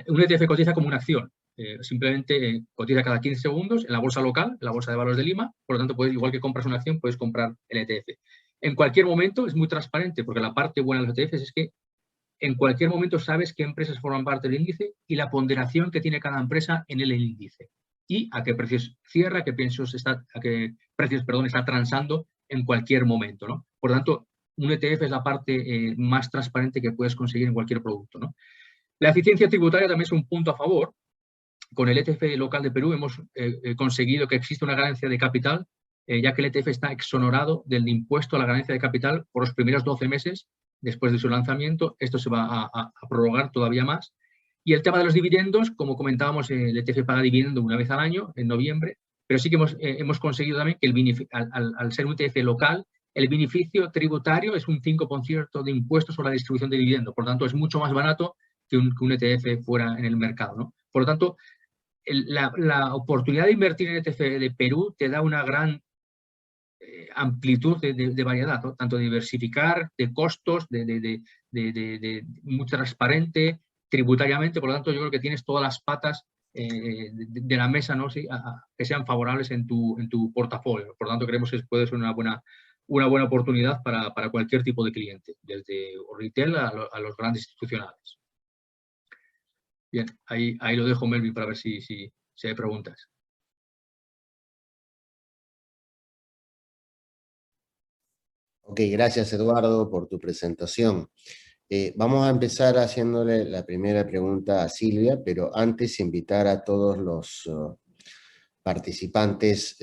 un ETF cotiza como una acción. Simplemente cotiza cada 15 segundos en la bolsa local, en la bolsa de valores de Lima, por lo tanto, igual que compras una acción, puedes comprar el ETF. En cualquier momento es muy transparente, porque la parte buena de los ETFs es que en cualquier momento sabes qué empresas forman parte del índice y la ponderación que tiene cada empresa en el índice y a qué precios cierra, a qué precios, está transando en cualquier momento, ¿no? Por lo tanto, un ETF es la parte más transparente que puedes conseguir en cualquier producto, ¿no? La eficiencia tributaria también es un punto a favor. Con el ETF local de Perú hemos conseguido que exista una ganancia de capital, ya que el ETF está exonerado del impuesto a la ganancia de capital por los primeros 12 meses después de su lanzamiento. Esto se va a prorrogar todavía más. Y el tema de los dividendos, como comentábamos, el ETF paga dividendo una vez al año, en noviembre, pero sí que hemos conseguido también que al ser un ETF local, el beneficio tributario es un 5% de impuestos sobre la distribución de dividendos. Por lo tanto, es mucho más barato que un ETF fuera en el mercado, ¿no? Por lo tanto, la oportunidad de invertir en ETF de Perú te da una gran amplitud de variedad, ¿no? Tanto de diversificar, de costos, muy transparente, tributariamente. Por lo tanto, yo creo que tienes todas las patas de la mesa, ¿no? Sí, que sean favorables en tu portafolio. Por lo tanto, creemos que puede ser una buena oportunidad para cualquier tipo de cliente, desde retail a los grandes institucionales. Bien, ahí lo dejo, Melvin, para ver si hay preguntas. Ok, gracias Eduardo por tu presentación. Vamos a empezar haciéndole la primera pregunta a Silvia, pero antes invitar a todos los participantes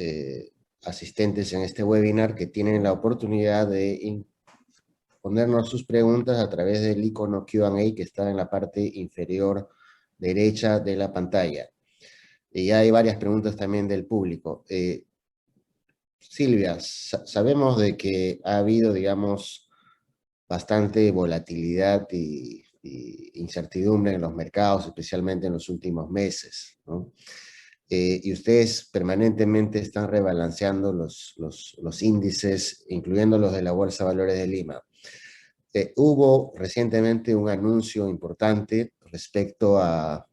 asistentes en este webinar que tienen la oportunidad de ponernos sus preguntas a través del icono Q&A que está en la parte inferior derecha de la pantalla. Y hay varias preguntas también del público. Silvia, sabemos de que ha habido, digamos, bastante volatilidad y incertidumbre en los mercados, especialmente en los últimos meses, ¿no? Y ustedes permanentemente están rebalanceando los índices, incluyendo los de la Bolsa de Valores de Lima. Hubo recientemente un anuncio importante respecto a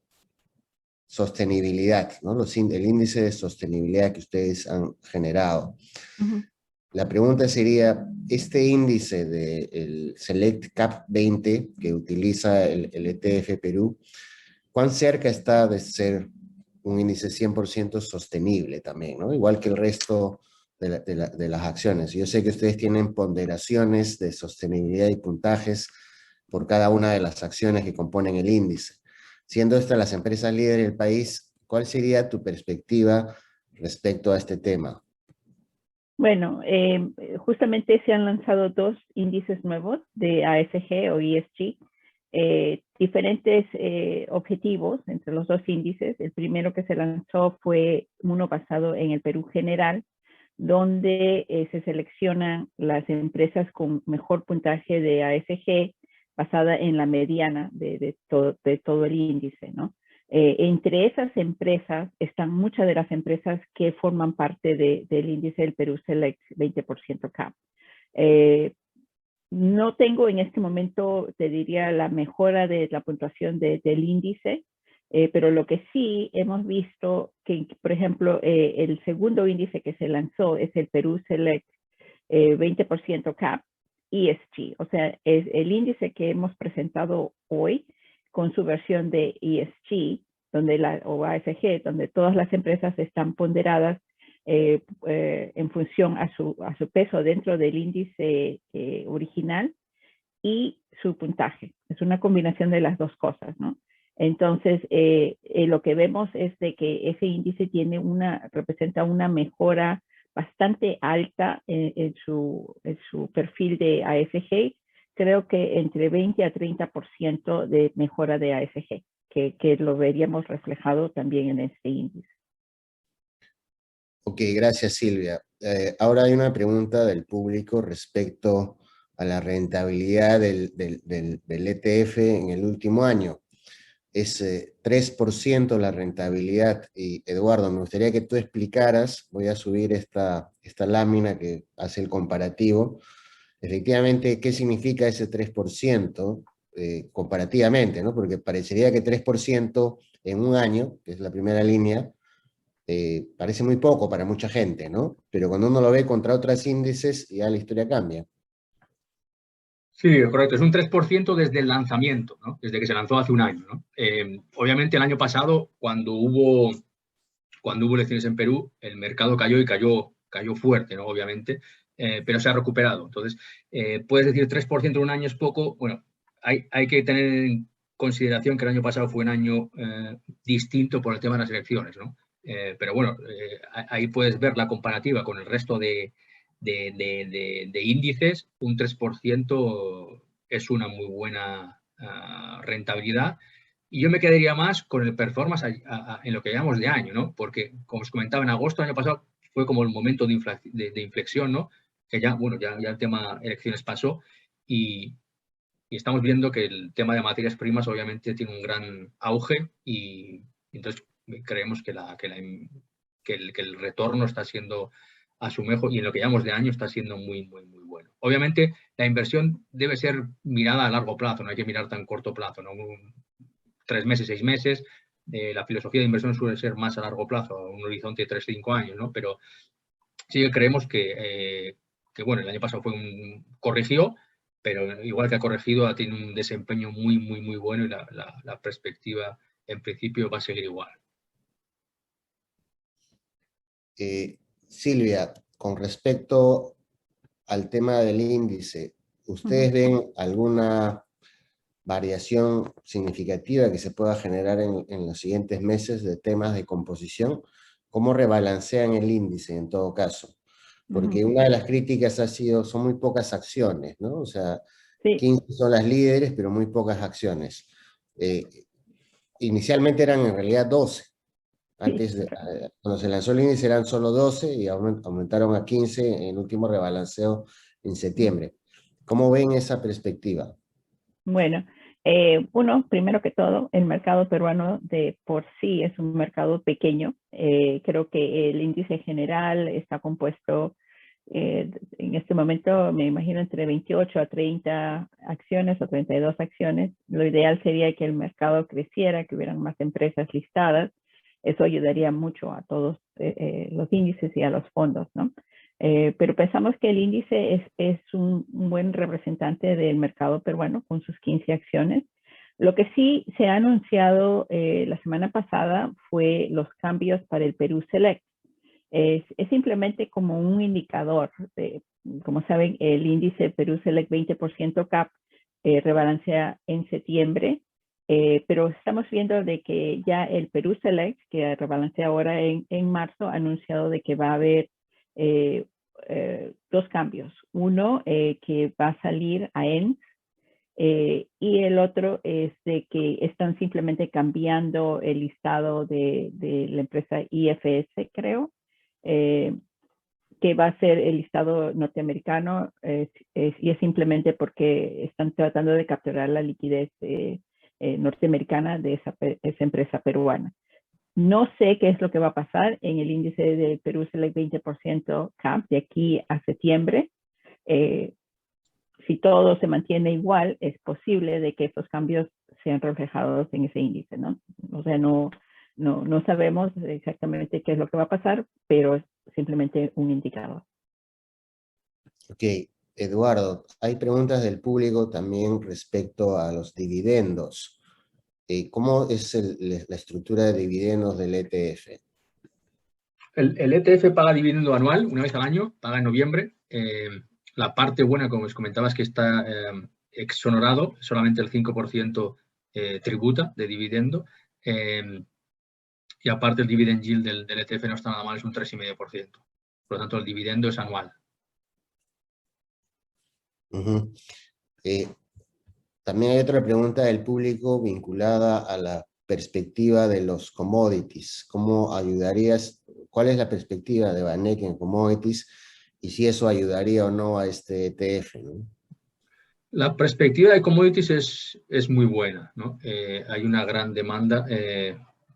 sostenibilidad, ¿no? El índice de sostenibilidad que ustedes han generado. La pregunta sería, este índice del Select Cap 20 que utiliza el ETF Perú, ¿cuán cerca está de ser un índice 100% sostenible también, ¿no? Igual que el resto de las acciones? Yo sé que ustedes tienen ponderaciones de sostenibilidad y puntajes por cada una de las acciones que componen el índice. Siendo estas las empresas líderes del país, ¿cuál sería tu perspectiva respecto a este tema? Bueno, justamente se han lanzado 2 índices nuevos de ASG o ESG, diferentes objetivos entre los 2 índices. El primero que se lanzó fue uno basado en el Perú general, donde se seleccionan las empresas con mejor puntaje de ASG basada en la mediana de todo el índice, ¿no? Entre esas empresas están muchas de las empresas que forman parte del índice del Perú Select 20% CAP. No tengo en este momento, te diría, la mejora de la puntuación del índice, pero lo que sí hemos visto que, por ejemplo, el segundo índice que se lanzó es el Perú Select 20% CAP ESG, o sea, es el índice que hemos presentado hoy con su versión de ESG, o ASG, donde todas las empresas están ponderadas en función a su peso dentro del índice original y su puntaje. Es una combinación de las dos cosas, ¿no? Entonces, lo que vemos es de que ese índice representa una mejora bastante alta en su perfil de ASG. Creo que entre 20 a 30% de mejora de ASG, que lo veríamos reflejado también en este índice. Ok, gracias Silvia. Ahora hay una pregunta del público respecto a la rentabilidad del ETF en el último año. Es 3% la rentabilidad. Y Eduardo, me gustaría que tú explicaras, voy a subir esta lámina que hace el comparativo, efectivamente, ¿qué significa ese 3% comparativamente, ¿no? Porque parecería que 3% en un año, que es la primera línea, parece muy poco para mucha gente, ¿no? Pero cuando uno lo ve contra otros índices, ya la historia cambia. Sí, correcto. Es un 3% desde el lanzamiento, ¿no? Desde que se lanzó hace un año, ¿no? Obviamente, el año pasado, cuando hubo elecciones en Perú, el mercado cayó y cayó fuerte, ¿no? Obviamente, pero se ha recuperado. Entonces, puedes decir 3% en un año es poco. Bueno, hay que tener en consideración que el año pasado fue un año distinto por el tema de las elecciones, ¿no? Pero bueno, ahí puedes ver la comparativa con el resto de índices. Un 3% es una muy buena rentabilidad. Y yo me quedaría más con el performance en lo que llamamos de año, ¿no? Porque, como os comentaba, en agosto del año pasado fue como el momento de inflexión, ¿no? Que ya, bueno, ya el tema elecciones pasó y estamos viendo que el tema de materias primas obviamente tiene un gran auge y entonces creemos que el retorno está siendo a su mejor y en lo que llamamos de año está siendo muy, muy, muy bueno. Obviamente, la inversión debe ser mirada a largo plazo, no hay que mirar tan corto plazo, ¿no? 3 meses, 6 meses. La filosofía de inversión suele ser más a largo plazo, a un horizonte de 3-5 años, ¿no? Pero sí que creemos que bueno, el año pasado corrigió, pero igual que ha corregido, ha tenido un desempeño muy, muy, muy bueno y la perspectiva, en principio, va a seguir igual. Silvia, con respecto al tema del índice, ¿ustedes ven alguna variación significativa que se pueda generar en los siguientes meses de temas de composición? ¿Cómo rebalancean el índice en todo caso? Porque una de las críticas ha sido, son muy pocas acciones, ¿no? O sea, Sí. 15 son las líderes, pero muy pocas acciones. Inicialmente eran en realidad 12. Antes, cuando se lanzó el índice eran solo 12 y aumentaron a 15 en el último rebalanceo en septiembre. ¿Cómo ven esa perspectiva? Bueno, primero que todo, el mercado peruano de por sí es un mercado pequeño. Creo que el índice general está compuesto en este momento, me imagino, entre 28 a 30 acciones o 32 acciones. Lo ideal sería que el mercado creciera, que hubieran más empresas listadas. Eso ayudaría mucho a todos los índices y a los fondos, ¿no? Pero pensamos que el índice es un buen representante del mercado peruano con sus 15 acciones. Lo que sí se ha anunciado la semana pasada fue los cambios para el Perú Select. Es simplemente como un indicador. Como saben, el índice Perú Select 20% CAP rebalancea en septiembre, pero estamos viendo de que ya el Perú Select, que rebalancea ahora en marzo, ha anunciado de que va a haber dos cambios. Uno que va a salir a ENS y el otro es de que están simplemente cambiando el listado de la empresa IFS, creo, que va a ser el listado norteamericano y es simplemente porque están tratando de capturar la liquidez norteamericana de esa empresa peruana. No sé qué es lo que va a pasar en el índice de Perú Select 20% CAP de aquí a septiembre. Si todo se mantiene igual, es posible de que esos cambios sean reflejados en ese índice, ¿no? O sea, no sabemos exactamente qué es lo que va a pasar, pero es simplemente un indicador. Ok, Eduardo, hay preguntas del público también respecto a los dividendos. ¿Cómo es la estructura de dividendos del ETF? El ETF paga dividendo anual, una vez al año, paga en noviembre. La parte buena, como os comentaba, es que está exonerado, solamente el 5% tributa de dividendo. Y aparte el dividend yield del ETF no está nada mal, es un 3,5%. Por lo tanto, el dividendo es anual. También hay otra pregunta del público vinculada a la perspectiva de los commodities. ¿Cómo ayudarías? ¿Cuál es la perspectiva de Banek en commodities? Y si eso ayudaría o no a este ETF, ¿no? La perspectiva de commodities es muy buena, ¿no? Hay una gran demanda,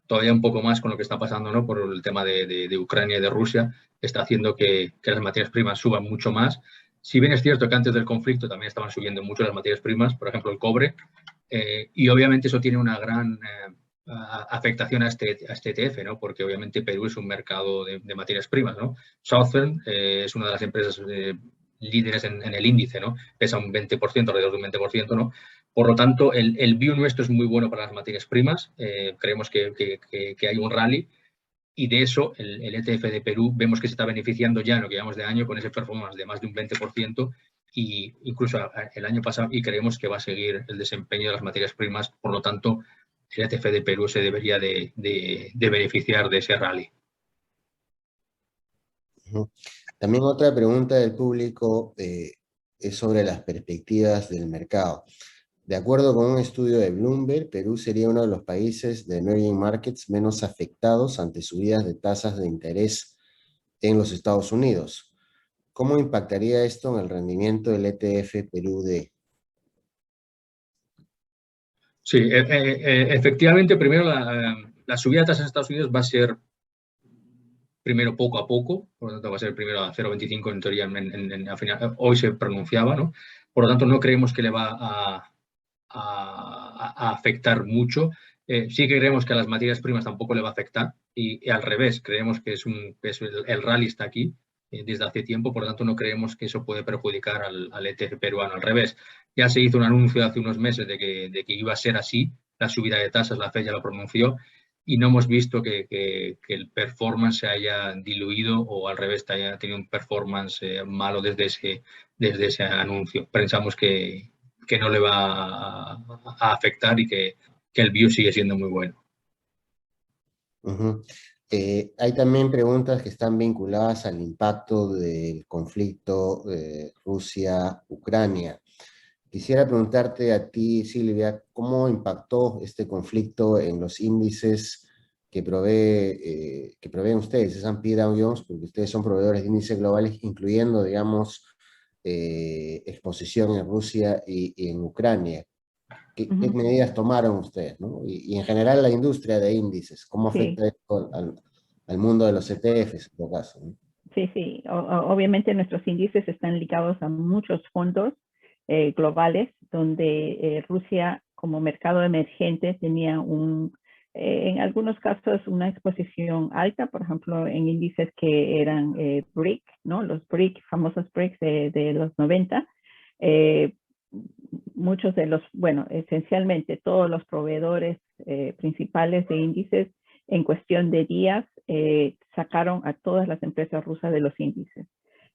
todavía un poco más con lo que está pasando, ¿no? Por el tema de Ucrania y de Rusia, está haciendo que las materias primas suban mucho más. Si bien es cierto que antes del conflicto también estaban subiendo mucho las materias primas, por ejemplo el cobre, y obviamente eso tiene una gran afectación a este ETF, ¿no? Porque obviamente Perú es un mercado de materias primas, ¿no? Southern es una de las empresas líderes en el índice, ¿no? Pesa un 20%, alrededor de un 20%, ¿no? Por lo tanto, el view nuestro es muy bueno para las materias primas. Creemos que hay un rally y de eso el ETF de Perú vemos que se está beneficiando ya en lo que llevamos de año con ese performance de más de un 20% y incluso el año pasado, y creemos que va a seguir el desempeño de las materias primas. Por lo tanto, el ETF de Perú se debería de beneficiar de ese rally. También otra pregunta del público es sobre las perspectivas del mercado. De acuerdo con un estudio de Bloomberg, Perú sería uno de los países de emerging markets menos afectados ante subidas de tasas de interés en los Estados Unidos. ¿Cómo impactaría esto en el rendimiento del ETF Perú-D? Sí, efectivamente, primero la subida de tasas en Estados Unidos va a ser primero poco a poco, por lo tanto va a ser primero a 0,25 en teoría, al final, hoy se pronunciaba, ¿no? Por lo tanto, no creemos que le va a afectar mucho. Sí que creemos que a las materias primas tampoco le va a afectar y al revés, creemos que el rally está aquí desde hace tiempo, por lo tanto no creemos que eso puede perjudicar al ETF peruano. Al revés, ya se hizo un anuncio hace unos meses de que iba a ser así, la subida de tasas, la FED ya lo pronunció, y no hemos visto que el performance se haya diluido o al revés haya tenido un performance malo desde ese anuncio. Pensamos que no le va a afectar y que el view sigue siendo muy bueno. Hay también preguntas que están vinculadas al impacto del conflicto Rusia-Ucrania. Quisiera preguntarte a ti, Silvia, ¿cómo impactó este conflicto en los índices que proveen ustedes, S&P Dow Jones, porque ustedes son proveedores de índices globales, incluyendo, digamos, exposición en Rusia y en Ucrania? ¿Qué medidas tomaron ustedes, ¿no? Y en general la industria de índices, ¿cómo afecta esto al mundo de los ETFs en todo caso, ¿no? Sí. Obviamente nuestros índices están ligados a muchos fondos globales, donde Rusia como mercado emergente tenía en algunos casos una exposición alta, por ejemplo, en índices que eran BRIC, ¿no? Los BRIC, famosos BRICs de los 90. Muchos de los, bueno, esencialmente todos los proveedores principales de índices en cuestión de días sacaron a todas las empresas rusas de los índices.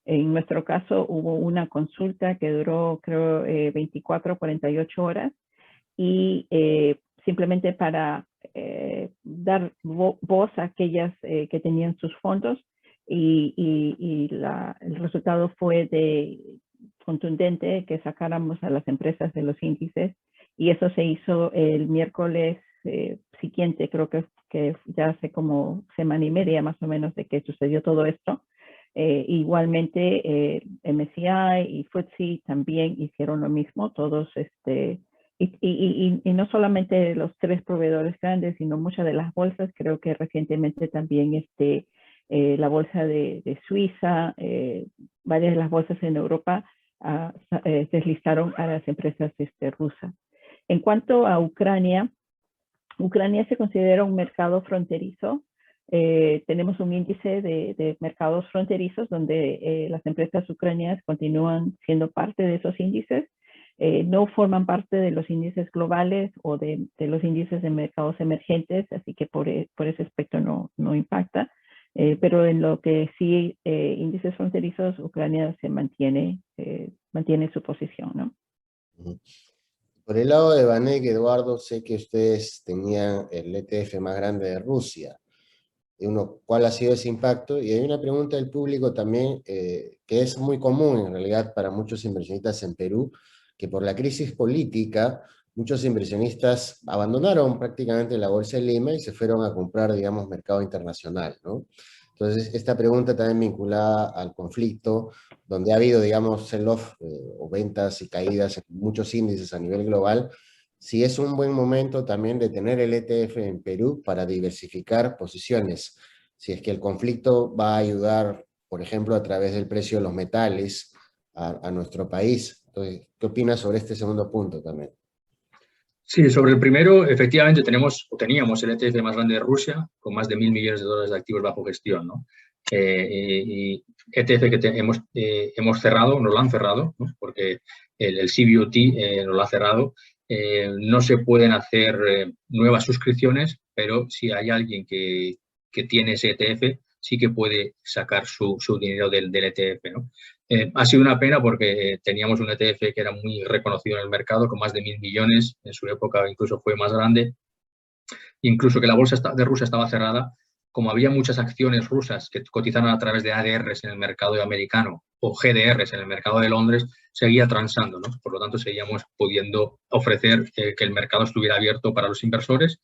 En nuestro caso hubo una consulta que duró creo 24 o 48 horas y simplemente para dar voz a aquellas que tenían sus fondos y el resultado fue contundente que sacáramos a las empresas de los índices y eso se hizo el miércoles siguiente, creo que ya hace como semana y media más o menos de que sucedió todo esto. Igualmente MSCI y FTSE también hicieron lo mismo, todos y no solamente los 3 proveedores grandes, sino muchas de las bolsas. Creo que recientemente también la bolsa de Suiza, varias de las bolsas en Europa deslistaron a las empresas rusas. En cuanto a Ucrania se considera un mercado fronterizo. Tenemos un índice de mercados fronterizos donde las empresas ucranianas continúan siendo parte de esos índices. No forman parte de los índices globales o de los índices de mercados emergentes, así que por ese aspecto no impacta. Pero en lo que sí, índices fronterizos, Ucrania se mantiene su posición, ¿no? Por el lado de Vanek, Eduardo, sé que ustedes tenían el ETF más grande de Rusia. ¿Cuál ha sido ese impacto? Y hay una pregunta del público también, que es muy común en realidad para muchos inversionistas en Perú, que por la crisis política, muchos inversionistas abandonaron prácticamente la Bolsa de Lima y se fueron a comprar, digamos, mercado internacional, ¿no? Entonces, esta pregunta también vinculada al conflicto, donde ha habido, digamos, sell-off o ventas y caídas en muchos índices a nivel global, si es un buen momento también de tener el ETF en Perú para diversificar posiciones. Si es que el conflicto va a ayudar, por ejemplo, a través del precio de los metales a nuestro país. Entonces, ¿qué opinas sobre este segundo punto también? Sí, sobre el primero, efectivamente teníamos el ETF más grande de Rusia, con más de $1.000 millones de activos bajo gestión, ¿no? y ETF que hemos cerrado, nos lo han cerrado, ¿no? Porque el CBOT nos lo ha cerrado. No se pueden hacer nuevas suscripciones, pero si hay alguien que tiene ese ETF, sí que puede sacar su dinero del ETF, ¿no? Ha sido una pena porque teníamos un ETF que era muy reconocido en el mercado, con más de 1.000 millones, en su época incluso fue más grande, incluso que la bolsa de Rusia estaba cerrada. Como había muchas acciones rusas que cotizaban a través de ADRs en el mercado americano o GDRs en el mercado de Londres, seguía transando, ¿no? Por lo tanto, seguíamos pudiendo ofrecer que el mercado estuviera abierto para los inversores,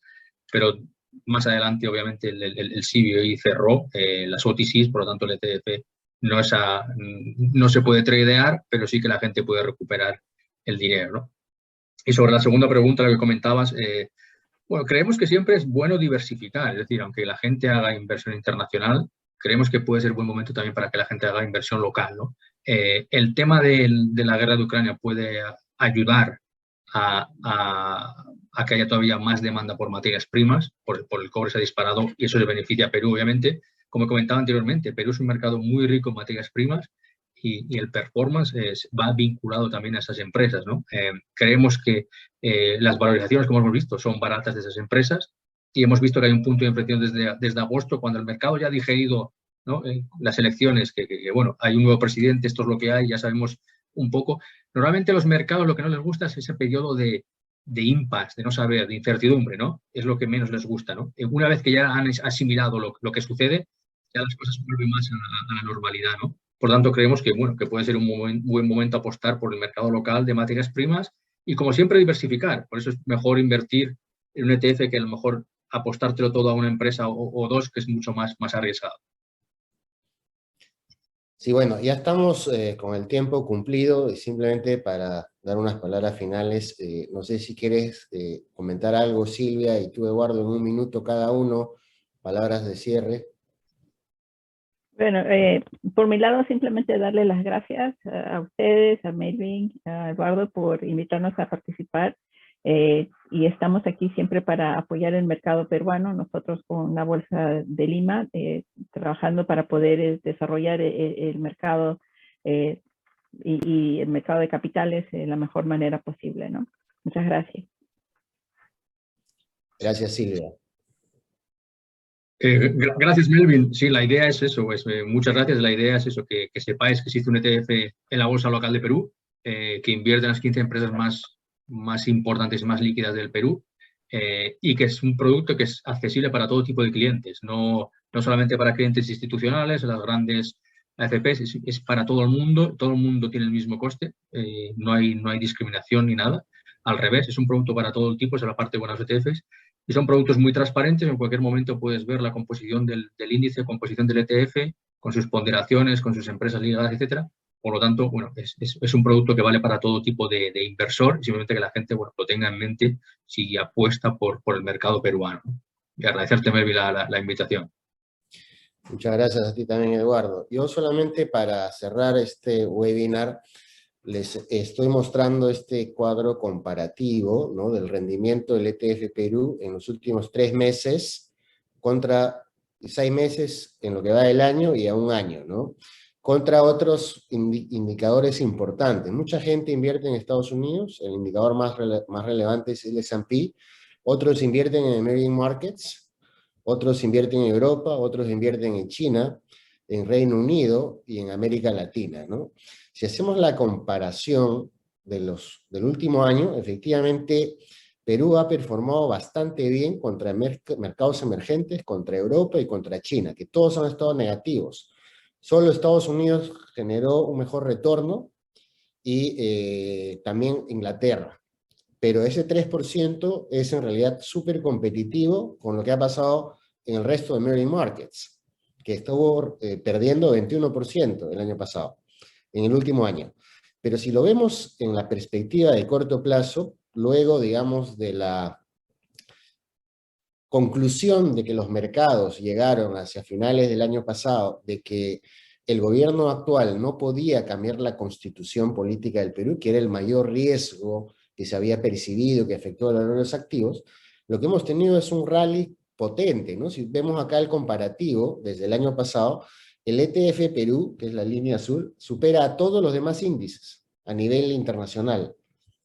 pero más adelante, obviamente, el CBOE cerró las OTCs, por lo tanto, el ETF no se puede tradear, pero sí que la gente puede recuperar el dinero, ¿no? Y sobre la segunda pregunta, la que comentabas, bueno, creemos que siempre es bueno diversificar, es decir, aunque la gente haga inversión internacional, creemos que puede ser buen momento también para que la gente haga inversión local, ¿no? El tema de la guerra de Ucrania puede ayudar a que haya todavía más demanda por materias primas, por el cobre se ha disparado y eso le beneficia a Perú, obviamente. Como comentaba anteriormente, Perú es un mercado muy rico en materias primas y el performance va vinculado también a esas empresas, ¿no? Creemos que las valorizaciones, como hemos visto, son baratas de esas empresas y hemos visto que hay un punto de inflexión desde agosto, cuando el mercado ya ha digerido, ¿no? Las elecciones, bueno, hay un nuevo presidente, esto es lo que hay, ya sabemos un poco. Normalmente los mercados lo que no les gusta es ese periodo de impasse, de no saber, de incertidumbre, ¿no? Es lo que menos les gusta, ¿no? Una vez que ya han asimilado lo que sucede, ya las cosas vuelven más a la normalidad, ¿no? Por tanto, creemos que, bueno, que puede ser un buen momento apostar por el mercado local de materias primas y, como siempre, diversificar. Por eso es mejor invertir en un ETF que a lo mejor apostártelo todo a una empresa o dos, que es mucho más arriesgado. Sí, bueno, ya estamos con el tiempo cumplido y simplemente para dar unas palabras finales, no sé si quieres comentar algo, Silvia, y tú, Eduardo, en un minuto cada uno, palabras de cierre. Bueno, por mi lado, simplemente darle las gracias a ustedes, a Melvin, a Eduardo, por invitarnos a participar. Y estamos aquí siempre para apoyar el mercado peruano, nosotros con la Bolsa de Lima, trabajando para poder desarrollar el mercado y el mercado de capitales de la mejor manera posible, ¿no? Muchas gracias. Gracias, Silvia. Gracias, Melvin. Sí, la idea es eso, muchas gracias. La idea es eso, que sepáis que existe un ETF en la Bolsa Local de Perú, que invierte en las 15 empresas más importantes y más líquidas del Perú, y que es un producto que es accesible para todo tipo de clientes, no solamente para clientes institucionales, las grandes AFPs, es para todo el mundo tiene el mismo coste, no hay discriminación ni nada, al revés, es un producto para todo el tipo, esa es la parte buena de los ETFs. Y son productos muy transparentes, en cualquier momento puedes ver la composición del índice, composición del ETF, con sus ponderaciones, con sus empresas ligadas, etcétera. Por lo tanto, bueno, es un producto que vale para todo tipo de inversor, simplemente que la gente, bueno, lo tenga en mente si apuesta por el mercado peruano. Y agradecerte, Melvin, la invitación. Muchas gracias a ti también, Eduardo. Yo solamente para cerrar este webinar, les estoy mostrando este cuadro comparativo, ¿no?, del rendimiento del ETF Perú en los últimos 3 meses contra 6 meses en lo que va del año y a un año, ¿no?, contra otros indicadores importantes. Mucha gente invierte en Estados Unidos, el indicador más relevante es el S&P, otros invierten en emerging markets, otros invierten en Europa, otros invierten en China, en Reino Unido y en América Latina, ¿no? Si hacemos la comparación del último año, efectivamente Perú ha performado bastante bien contra mercados emergentes, contra Europa y contra China, que todos han estado negativos. Solo Estados Unidos generó un mejor retorno y también Inglaterra. Pero ese 3% es en realidad súper competitivo con lo que ha pasado en el resto de emerging markets, que estuvo perdiendo 21% el año pasado, en el último año. Pero si lo vemos en la perspectiva de corto plazo, luego, digamos, de la conclusión de que los mercados llegaron hacia finales del año pasado, de que el gobierno actual no podía cambiar la constitución política del Perú, que era el mayor riesgo que se había percibido, que afectó a los activos, lo que hemos tenido es un rally potente, ¿no? Si vemos acá el comparativo desde el año pasado, el ETF Perú, que es la línea azul, supera a todos los demás índices a nivel internacional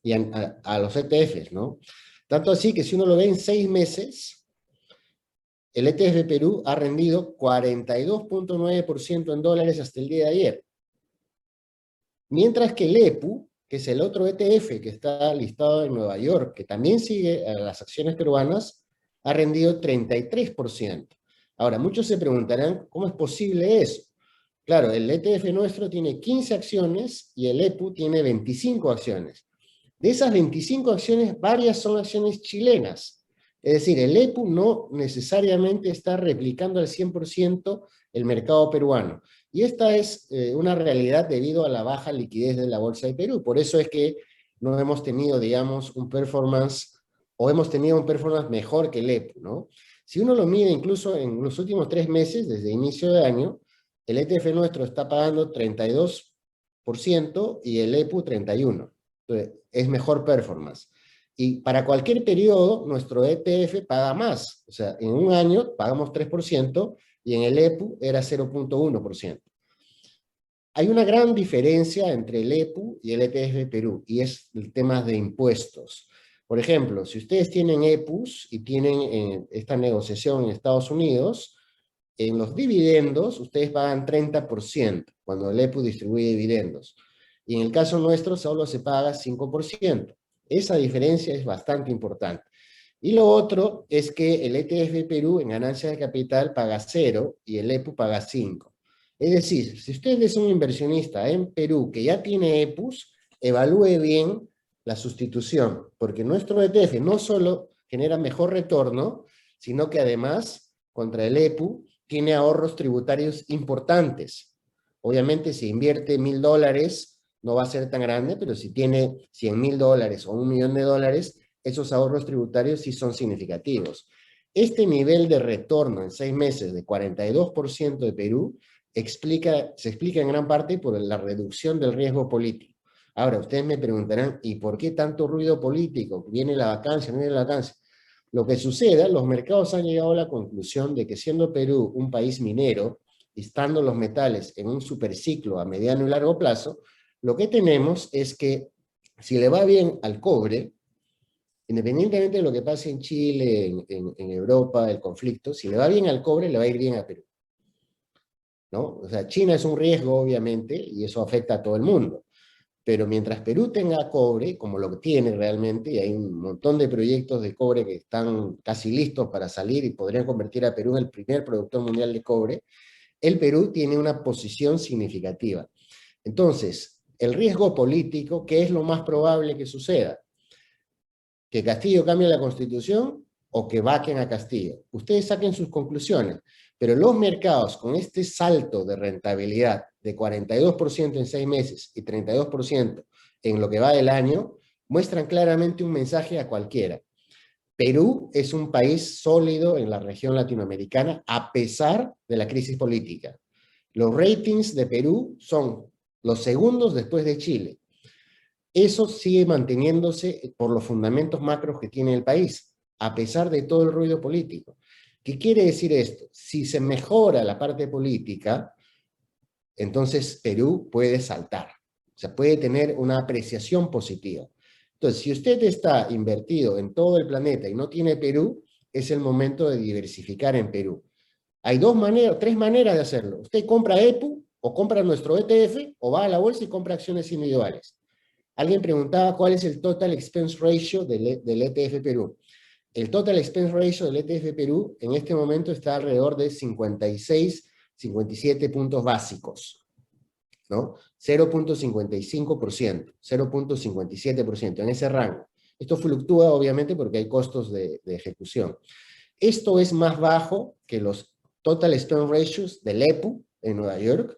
y a los ETFs, ¿no? Tanto así que si uno lo ve en 6 meses, el ETF Perú ha rendido 42.9% en dólares hasta el día de ayer. Mientras que el EPU, que es el otro ETF que está listado en Nueva York, que también sigue a las acciones peruanas, ha rendido 33%. Ahora, muchos se preguntarán, ¿cómo es posible eso? Claro, el ETF nuestro tiene 15 acciones y el EPU tiene 25 acciones. De esas 25 acciones, varias son acciones chilenas. Es decir, el EPU no necesariamente está replicando al 100% el mercado peruano. Y esta es una realidad debido a la baja liquidez de la Bolsa de Perú. Por eso es que no hemos tenido, digamos, un performance, o hemos tenido un performance mejor que el EPU, ¿no? Si uno lo mide incluso en los últimos 3 meses, desde inicio de año, el ETF nuestro está pagando 32% y el EPU 31%. Entonces, es mejor performance. Y para cualquier periodo, nuestro ETF paga más. O sea, en un año pagamos 3% y en el EPU era 0.1%. Hay una gran diferencia entre el EPU y el ETF Perú, y es el tema de impuestos. Por ejemplo, si ustedes tienen EPUs y tienen esta negociación en Estados Unidos, en los dividendos ustedes pagan 30% cuando el EPU distribuye dividendos. Y en el caso nuestro solo se paga 5%. Esa diferencia es bastante importante. Y lo otro es que el ETF Perú en ganancia de capital paga 0 y el EPU paga 5. Es decir, si usted es un inversionista en Perú que ya tiene EPUs, evalúe bien la sustitución, porque nuestro ETF no solo genera mejor retorno, sino que además, contra el EPU, tiene ahorros tributarios importantes. Obviamente, si invierte $1,000, no va a ser tan grande, pero si tiene $100,000 o $1,000,000, esos ahorros tributarios sí son significativos. Este nivel de retorno en 6 meses de 42% de Perú se explica en gran parte por la reducción del riesgo político. Ahora, ustedes me preguntarán, ¿y por qué tanto ruido político? ¿Viene la vacancia? ¿No viene la vacancia? Lo que suceda, los mercados han llegado a la conclusión de que siendo Perú un país minero, y estando los metales en un superciclo a mediano y largo plazo, lo que tenemos es que si le va bien al cobre, independientemente de lo que pase en Chile, en Europa, el conflicto, si le va bien al cobre, le va a ir bien a Perú, ¿no? O sea, China es un riesgo, obviamente, y eso afecta a todo el mundo. Pero mientras Perú tenga cobre, como lo tiene realmente, y hay un montón de proyectos de cobre que están casi listos para salir y podrían convertir a Perú en el primer productor mundial de cobre, el Perú tiene una posición significativa. Entonces, el riesgo político, ¿qué es lo más probable que suceda? ¿Que Castillo cambie la Constitución o que vaquen a Castillo? Ustedes saquen sus conclusiones, pero los mercados con este salto de rentabilidad de 42% en 6 meses y 32% en lo que va del año, muestran claramente un mensaje a cualquiera. Perú es un país sólido en la región latinoamericana a pesar de la crisis política. Los ratings de Perú son los segundos después de Chile. Eso sigue manteniéndose por los fundamentos macros que tiene el país, a pesar de todo el ruido político. ¿Qué quiere decir esto? Si se mejora la parte política, entonces Perú puede saltar. O sea, puede tener una apreciación positiva. Entonces, si usted está invertido en todo el planeta y no tiene Perú, es el momento de diversificar en Perú. Hay 3 maneras de hacerlo. Usted compra EPU, o compra nuestro ETF, o va a la bolsa y compra acciones individuales. Alguien preguntaba cuál es el total expense ratio del ETF Perú. El total expense ratio del ETF Perú en este momento está alrededor de 56, 57 puntos básicos, ¿no? 0.55%, 0.57%, en ese rango. Esto fluctúa obviamente porque hay costos de ejecución. Esto es más bajo que los total expense ratios del EPU en Nueva York,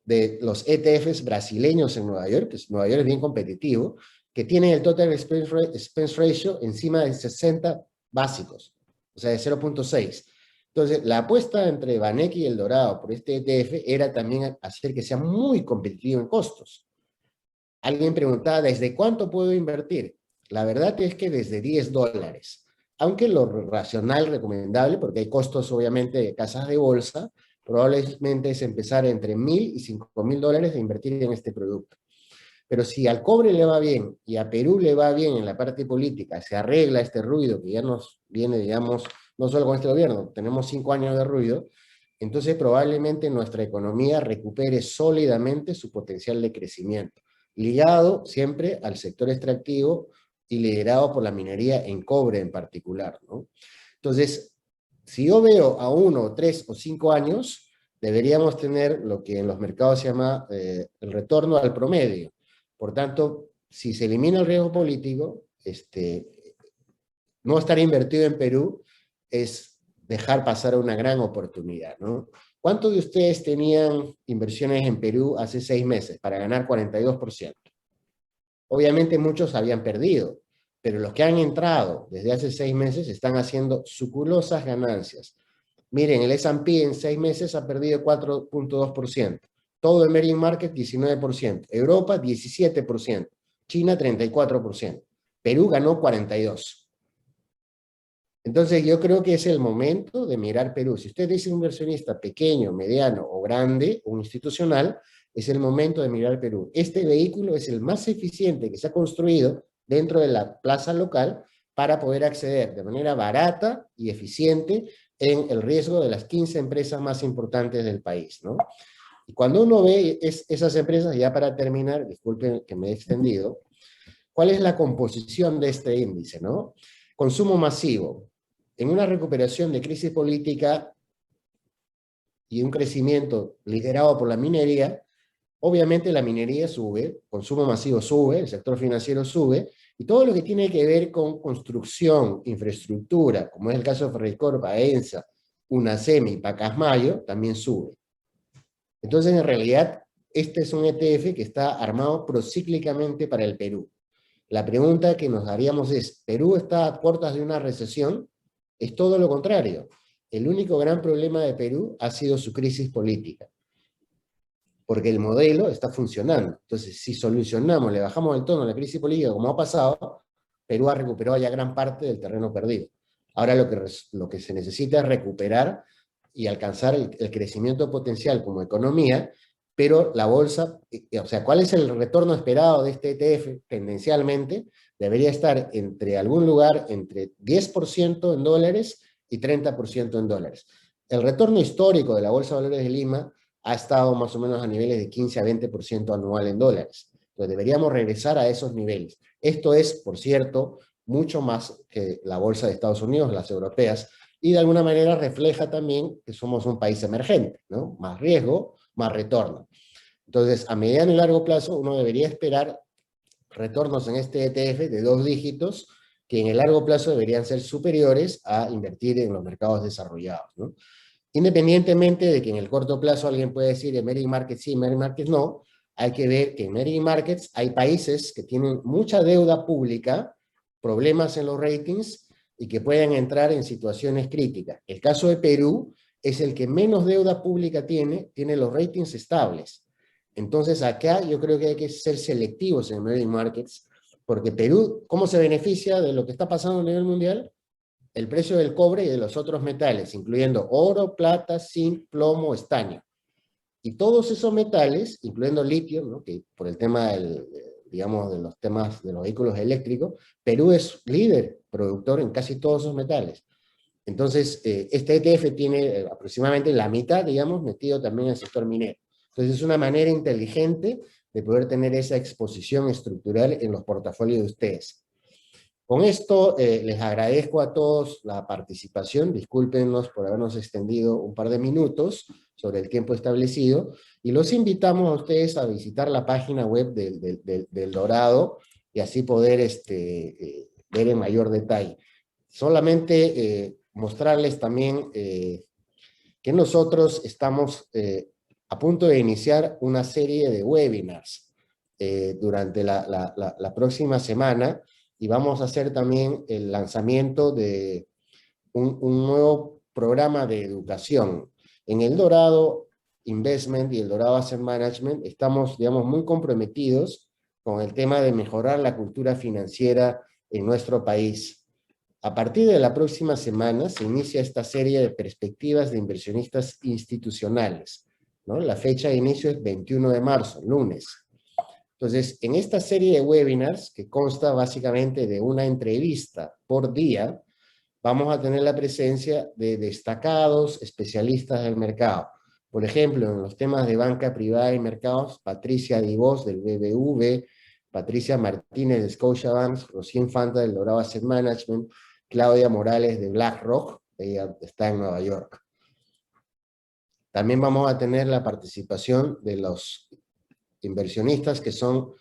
de los ETFs brasileños en Nueva York, que Nueva York es bien competitivo, que tienen el total expense ratio encima de 60 básicos, o sea, de 0.6. Entonces, la apuesta entre Baneque y El Dorado por este ETF era también hacer que sea muy competitivo en costos. Alguien preguntaba, ¿desde cuánto puedo invertir? La verdad es que desde $10. Aunque lo racional, recomendable, porque hay costos obviamente de casas de bolsa, probablemente es empezar entre $1.000 y $5.000 de invertir en este producto. Pero si al cobre le va bien y a Perú le va bien en la parte política, se arregla este ruido que ya nos viene, digamos, no solo con este gobierno, tenemos 5 años de ruido, entonces probablemente nuestra economía recupere sólidamente su potencial de crecimiento, ligado siempre al sector extractivo y liderado por la minería en cobre en particular, ¿no? Entonces, si yo veo a 1, 3 o 5 años, deberíamos tener lo que en los mercados se llama el retorno al promedio. Por tanto, si se elimina el riesgo político, no estar invertido en Perú es dejar pasar una gran oportunidad, ¿no? ¿Cuántos de ustedes tenían inversiones en Perú hace 6 meses para ganar 42%? Obviamente muchos habían perdido, pero los que han entrado desde hace 6 meses están haciendo suculosas ganancias. Miren, el S&P en 6 meses ha perdido 4.2%. Todo emerging market 19%, Europa 17%, China 34%, Perú ganó 42%. Entonces yo creo que es el momento de mirar Perú. Si usted es un inversionista pequeño, mediano o grande, o institucional, es el momento de mirar Perú. Este vehículo es el más eficiente que se ha construido dentro de la plaza local para poder acceder de manera barata y eficiente en el riesgo de las 15 empresas más importantes del país, ¿no? Y cuando uno ve esas empresas, ya para terminar, disculpen que me he extendido, ¿cuál es la composición de este índice, no? Consumo masivo. En una recuperación de crisis política y un crecimiento liderado por la minería, obviamente la minería sube, consumo masivo sube, el sector financiero sube, y todo lo que tiene que ver con construcción, infraestructura, como es el caso de Ferreycorp, AENSA, Unacemi, Pacasmayo, también sube. Entonces, en realidad, este es un ETF que está armado procíclicamente para el Perú. La pregunta que nos haríamos es, ¿Perú está a puertas de una recesión? Es todo lo contrario. El único gran problema de Perú ha sido su crisis política, porque el modelo está funcionando. Entonces, si solucionamos, le bajamos el tono a la crisis política como ha pasado, Perú ha recuperado ya gran parte del terreno perdido. Ahora lo que se necesita es recuperar y alcanzar el crecimiento potencial como economía, pero la bolsa, o sea, ¿cuál es el retorno esperado de este ETF? Tendencialmente, debería estar entre algún lugar entre 10% en dólares y 30% en dólares. El retorno histórico de la Bolsa de Valores de Lima ha estado más o menos a niveles de 15 a 20% anual en dólares. Entonces deberíamos regresar a esos niveles. Esto es, por cierto, mucho más que la bolsa de Estados Unidos, las europeas, y de alguna manera refleja también que somos un país emergente, ¿no? Más riesgo, más retorno. Entonces, a mediano y largo plazo, uno debería esperar retornos en este ETF de 2 dígitos, que en el largo plazo deberían ser superiores a invertir en los mercados desarrollados, ¿no? Independientemente de que en el corto plazo alguien puede decir emerging markets sí, emerging markets no, hay que ver que en emerging markets hay países que tienen mucha deuda pública, problemas en los ratings y que pueden entrar en situaciones críticas. El caso de Perú es el que menos deuda pública tiene los ratings estables. Entonces acá yo creo que hay que ser selectivos en emerging markets, porque Perú, ¿cómo se beneficia de lo que está pasando a nivel mundial? El precio del cobre y de los otros metales, incluyendo oro, plata, zinc, plomo, estaño. Y todos esos metales, incluyendo litio, ¿no? Que por el tema digamos, de los temas de los vehículos eléctricos, Perú es líder productor en casi todos esos metales. Entonces, este ETF tiene aproximadamente la mitad, digamos, metido también en el sector minero. Entonces, es una manera inteligente de poder tener esa exposición estructural en los portafolios de ustedes. Con esto les agradezco a todos la participación, discúlpenos por habernos extendido un par de minutos sobre el tiempo establecido, y los invitamos a ustedes a visitar la página web del Dorado y así poder ver en mayor detalle. Solamente mostrarles también que nosotros estamos a punto de iniciar una serie de webinars durante la próxima semana, y vamos a hacer también el lanzamiento de un nuevo programa de educación. En el Dorado Investment y el Dorado Asset Management estamos, digamos, muy comprometidos con el tema de mejorar la cultura financiera en nuestro país. A partir de la próxima semana se inicia esta serie de perspectivas de inversionistas institucionales, ¿no? La fecha de inicio es 21 de marzo, lunes. Entonces, en esta serie de webinars, que consta básicamente de una entrevista por día, vamos a tener la presencia de destacados especialistas del mercado. Por ejemplo, en los temas de banca privada y mercados, Patricia Divos del BBV, Patricia Martínez de Scotiabank, Rocío Infanta del Dorado Asset Management, Claudia Morales de BlackRock, ella está en Nueva York. También vamos a tener la participación de los inversionistas que son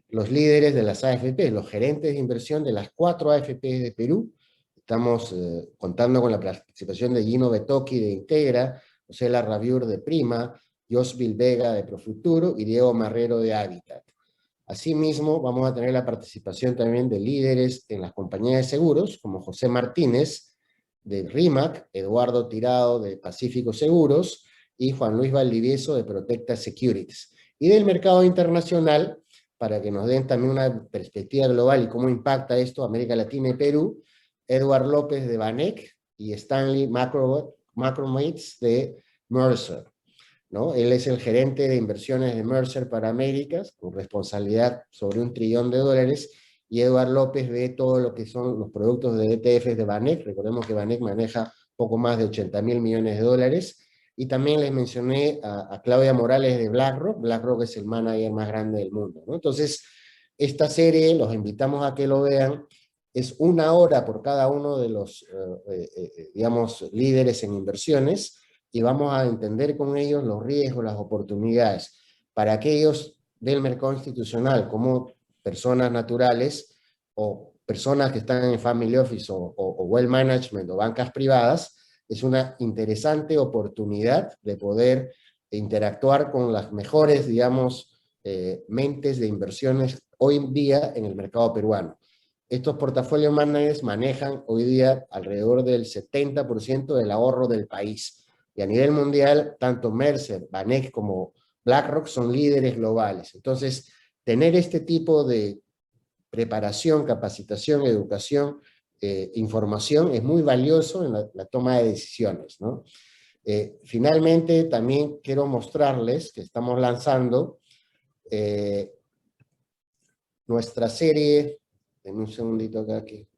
los líderes de las AFP, los gerentes de inversión de las 4 AFP de Perú. Estamos contando con la participación de Gino Betocchi de Integra, José Larrabiur de Prima, Josville Vega de Profuturo y Diego Marrero de Habitat. Asimismo, vamos a tener la participación también de líderes en las compañías de seguros, como José Martínez de RIMAC, Eduardo Tirado de Pacífico Seguros y Juan Luis Valdivieso de Protecta Securities. Y del mercado internacional, para que nos den también una perspectiva global y cómo impacta esto a América Latina y Perú, Edward López de Banec y Stanley Macromates de Mercer, ¿no? Él es el gerente de inversiones de Mercer para Américas, con responsabilidad sobre $1 trillón, y Edward López ve todo lo que son los productos de ETFs de Banec. Recordemos que Banec maneja poco más de $80.000 millones, y también les mencioné a Claudia Morales de BlackRock. BlackRock es el manager más grande del mundo, ¿no? Entonces, esta serie, los invitamos a que lo vean, es 1 hora por cada uno de los, digamos, líderes en inversiones, y vamos a entender con ellos los riesgos, las oportunidades, para aquellos del mercado institucional, como personas naturales, o personas que están en family office, o wealth management, o bancas privadas. Es una interesante oportunidad de poder interactuar con las mejores, digamos, mentes de inversiones hoy en día en el mercado peruano. Estos portafolios managers manejan hoy día alrededor del 70% del ahorro del país. Y a nivel mundial, tanto Mercer, Banec como BlackRock son líderes globales. Entonces, tener este tipo de preparación, capacitación, educación, información es muy valioso en la toma de decisiones, ¿no? Finalmente, también quiero mostrarles que estamos lanzando nuestra serie, en un segundito acá que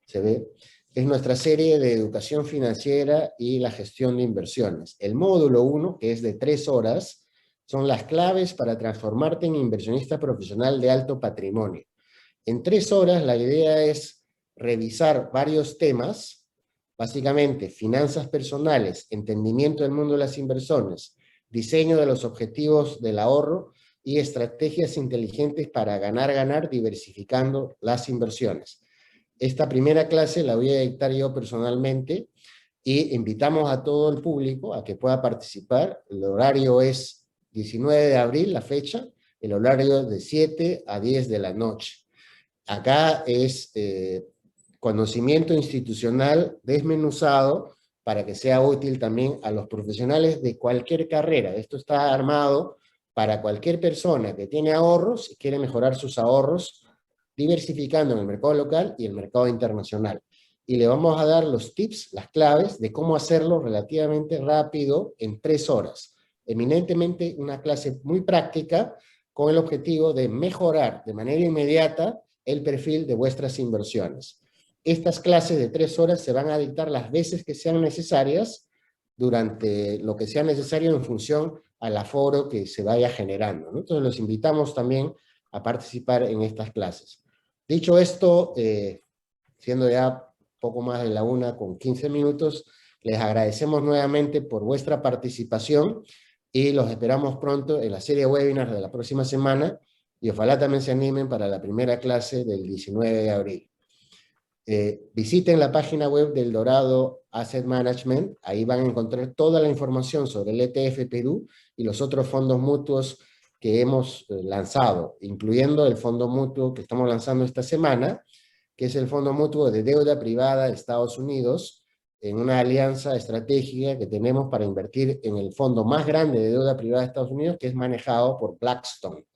se ve, es nuestra serie de educación financiera y la gestión de inversiones. El módulo 1, que es de 3 horas, son las claves para transformarte en inversionista profesional de alto patrimonio. En 3 horas la idea es revisar varios temas, básicamente finanzas personales, entendimiento del mundo de las inversiones, diseño de los objetivos del ahorro y estrategias inteligentes para ganar, diversificando las inversiones. Esta primera clase la voy a dictar yo personalmente y invitamos a todo el público a que pueda participar. El horario es 19 de abril, la fecha, el horario de 7 a 10 de la noche. Acá es conocimiento institucional desmenuzado para que sea útil también a los profesionales de cualquier carrera. Esto está armado para cualquier persona que tiene ahorros y quiere mejorar sus ahorros, diversificando en el mercado local y el mercado internacional. Y le vamos a dar los tips, las claves de cómo hacerlo relativamente rápido en 3 horas. Eminentemente una clase muy práctica con el objetivo de mejorar de manera inmediata el perfil de vuestras inversiones. Estas clases de 3 horas se van a dictar las veces que sean necesarias, durante lo que sea necesario en función al aforo que se vaya generando, ¿no? Entonces los invitamos también a participar en estas clases. Dicho esto, siendo ya poco más de la 1:15, les agradecemos nuevamente por vuestra participación y los esperamos pronto en la serie de webinars de la próxima semana, y ojalá también se animen para la primera clase del 19 de abril. Visiten la página web del Dorado Asset Management, ahí van a encontrar toda la información sobre el ETF Perú y los otros fondos mutuos que hemos lanzado, incluyendo el fondo mutuo que estamos lanzando esta semana, que es el fondo mutuo de deuda privada de Estados Unidos, en una alianza estratégica que tenemos para invertir en el fondo más grande de deuda privada de Estados Unidos, que es manejado por Blackstone.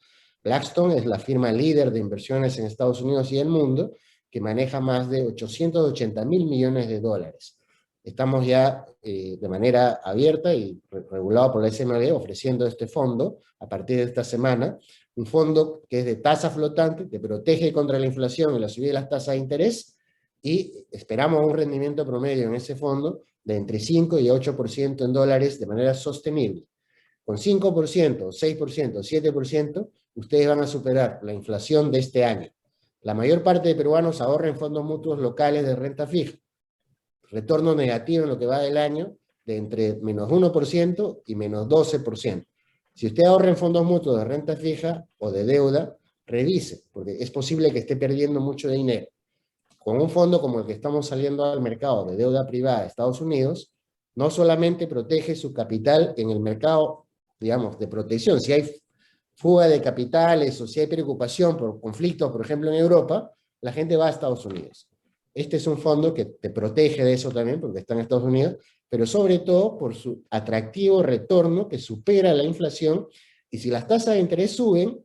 Blackstone es la firma líder de inversiones en Estados Unidos y el mundo, que maneja más de 880.000 millones de dólares. Estamos ya de manera abierta y regulado por la SMB ofreciendo este fondo a partir de esta semana, un fondo que es de tasa flotante, que protege contra la inflación y la subida de las tasas de interés, y esperamos un rendimiento promedio en ese fondo de entre 5 y 8% en dólares de manera sostenible. Con 5%, 6%, 7%, ustedes van a superar la inflación de este año. La mayor parte de peruanos ahorra en fondos mutuos locales de renta fija. Retorno negativo en lo que va del año de entre menos 1% y menos 12%. Si usted ahorra en fondos mutuos de renta fija o de deuda, revise, porque es posible que esté perdiendo mucho dinero. Con un fondo como el que estamos saliendo al mercado de deuda privada de Estados Unidos, no solamente protege su capital en el mercado, digamos, de protección. Si hay fuga de capitales o si hay preocupación por conflictos, por ejemplo, en Europa, la gente va a Estados Unidos. Este es un fondo que te protege de eso también, porque está en Estados Unidos, pero sobre todo por su atractivo retorno que supera la inflación, y si las tasas de interés suben,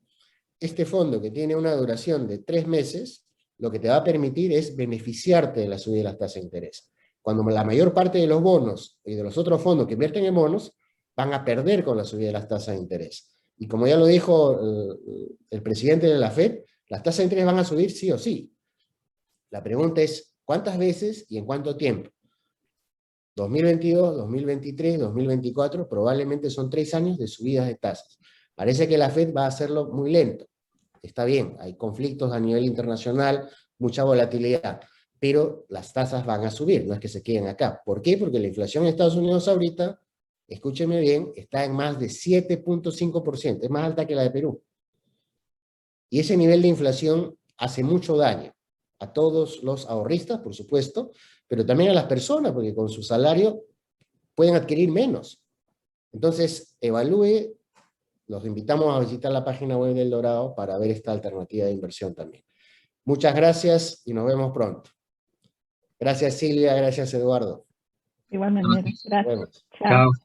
este fondo que tiene una duración de 3 meses, lo que te va a permitir es beneficiarte de la subida de las tasas de interés. Cuando la mayor parte de los bonos y de los otros fondos que invierten en bonos van a perder con la subida de las tasas de interés. Y como ya lo dijo el presidente de la FED, las tasas de interés van a subir sí o sí. La pregunta es, ¿cuántas veces y en cuánto tiempo? 2022, 2023, 2024, probablemente son 3 años de subidas de tasas. Parece que la FED va a hacerlo muy lento. Está bien, hay conflictos a nivel internacional, mucha volatilidad, pero las tasas van a subir, no es que se queden acá. ¿Por qué? Porque la inflación en Estados Unidos ahorita, escúcheme bien, está en más de 7.5%, es más alta que la de Perú. Y ese nivel de inflación hace mucho daño a todos los ahorristas, por supuesto, pero también a las personas, porque con su salario pueden adquirir menos. Entonces, evalúe. Los invitamos a visitar la página web del Dorado para ver esta alternativa de inversión también. Muchas gracias y nos vemos pronto. Gracias Silvia, gracias Eduardo. De igual manera. Gracias. Bueno. Chao. Chao.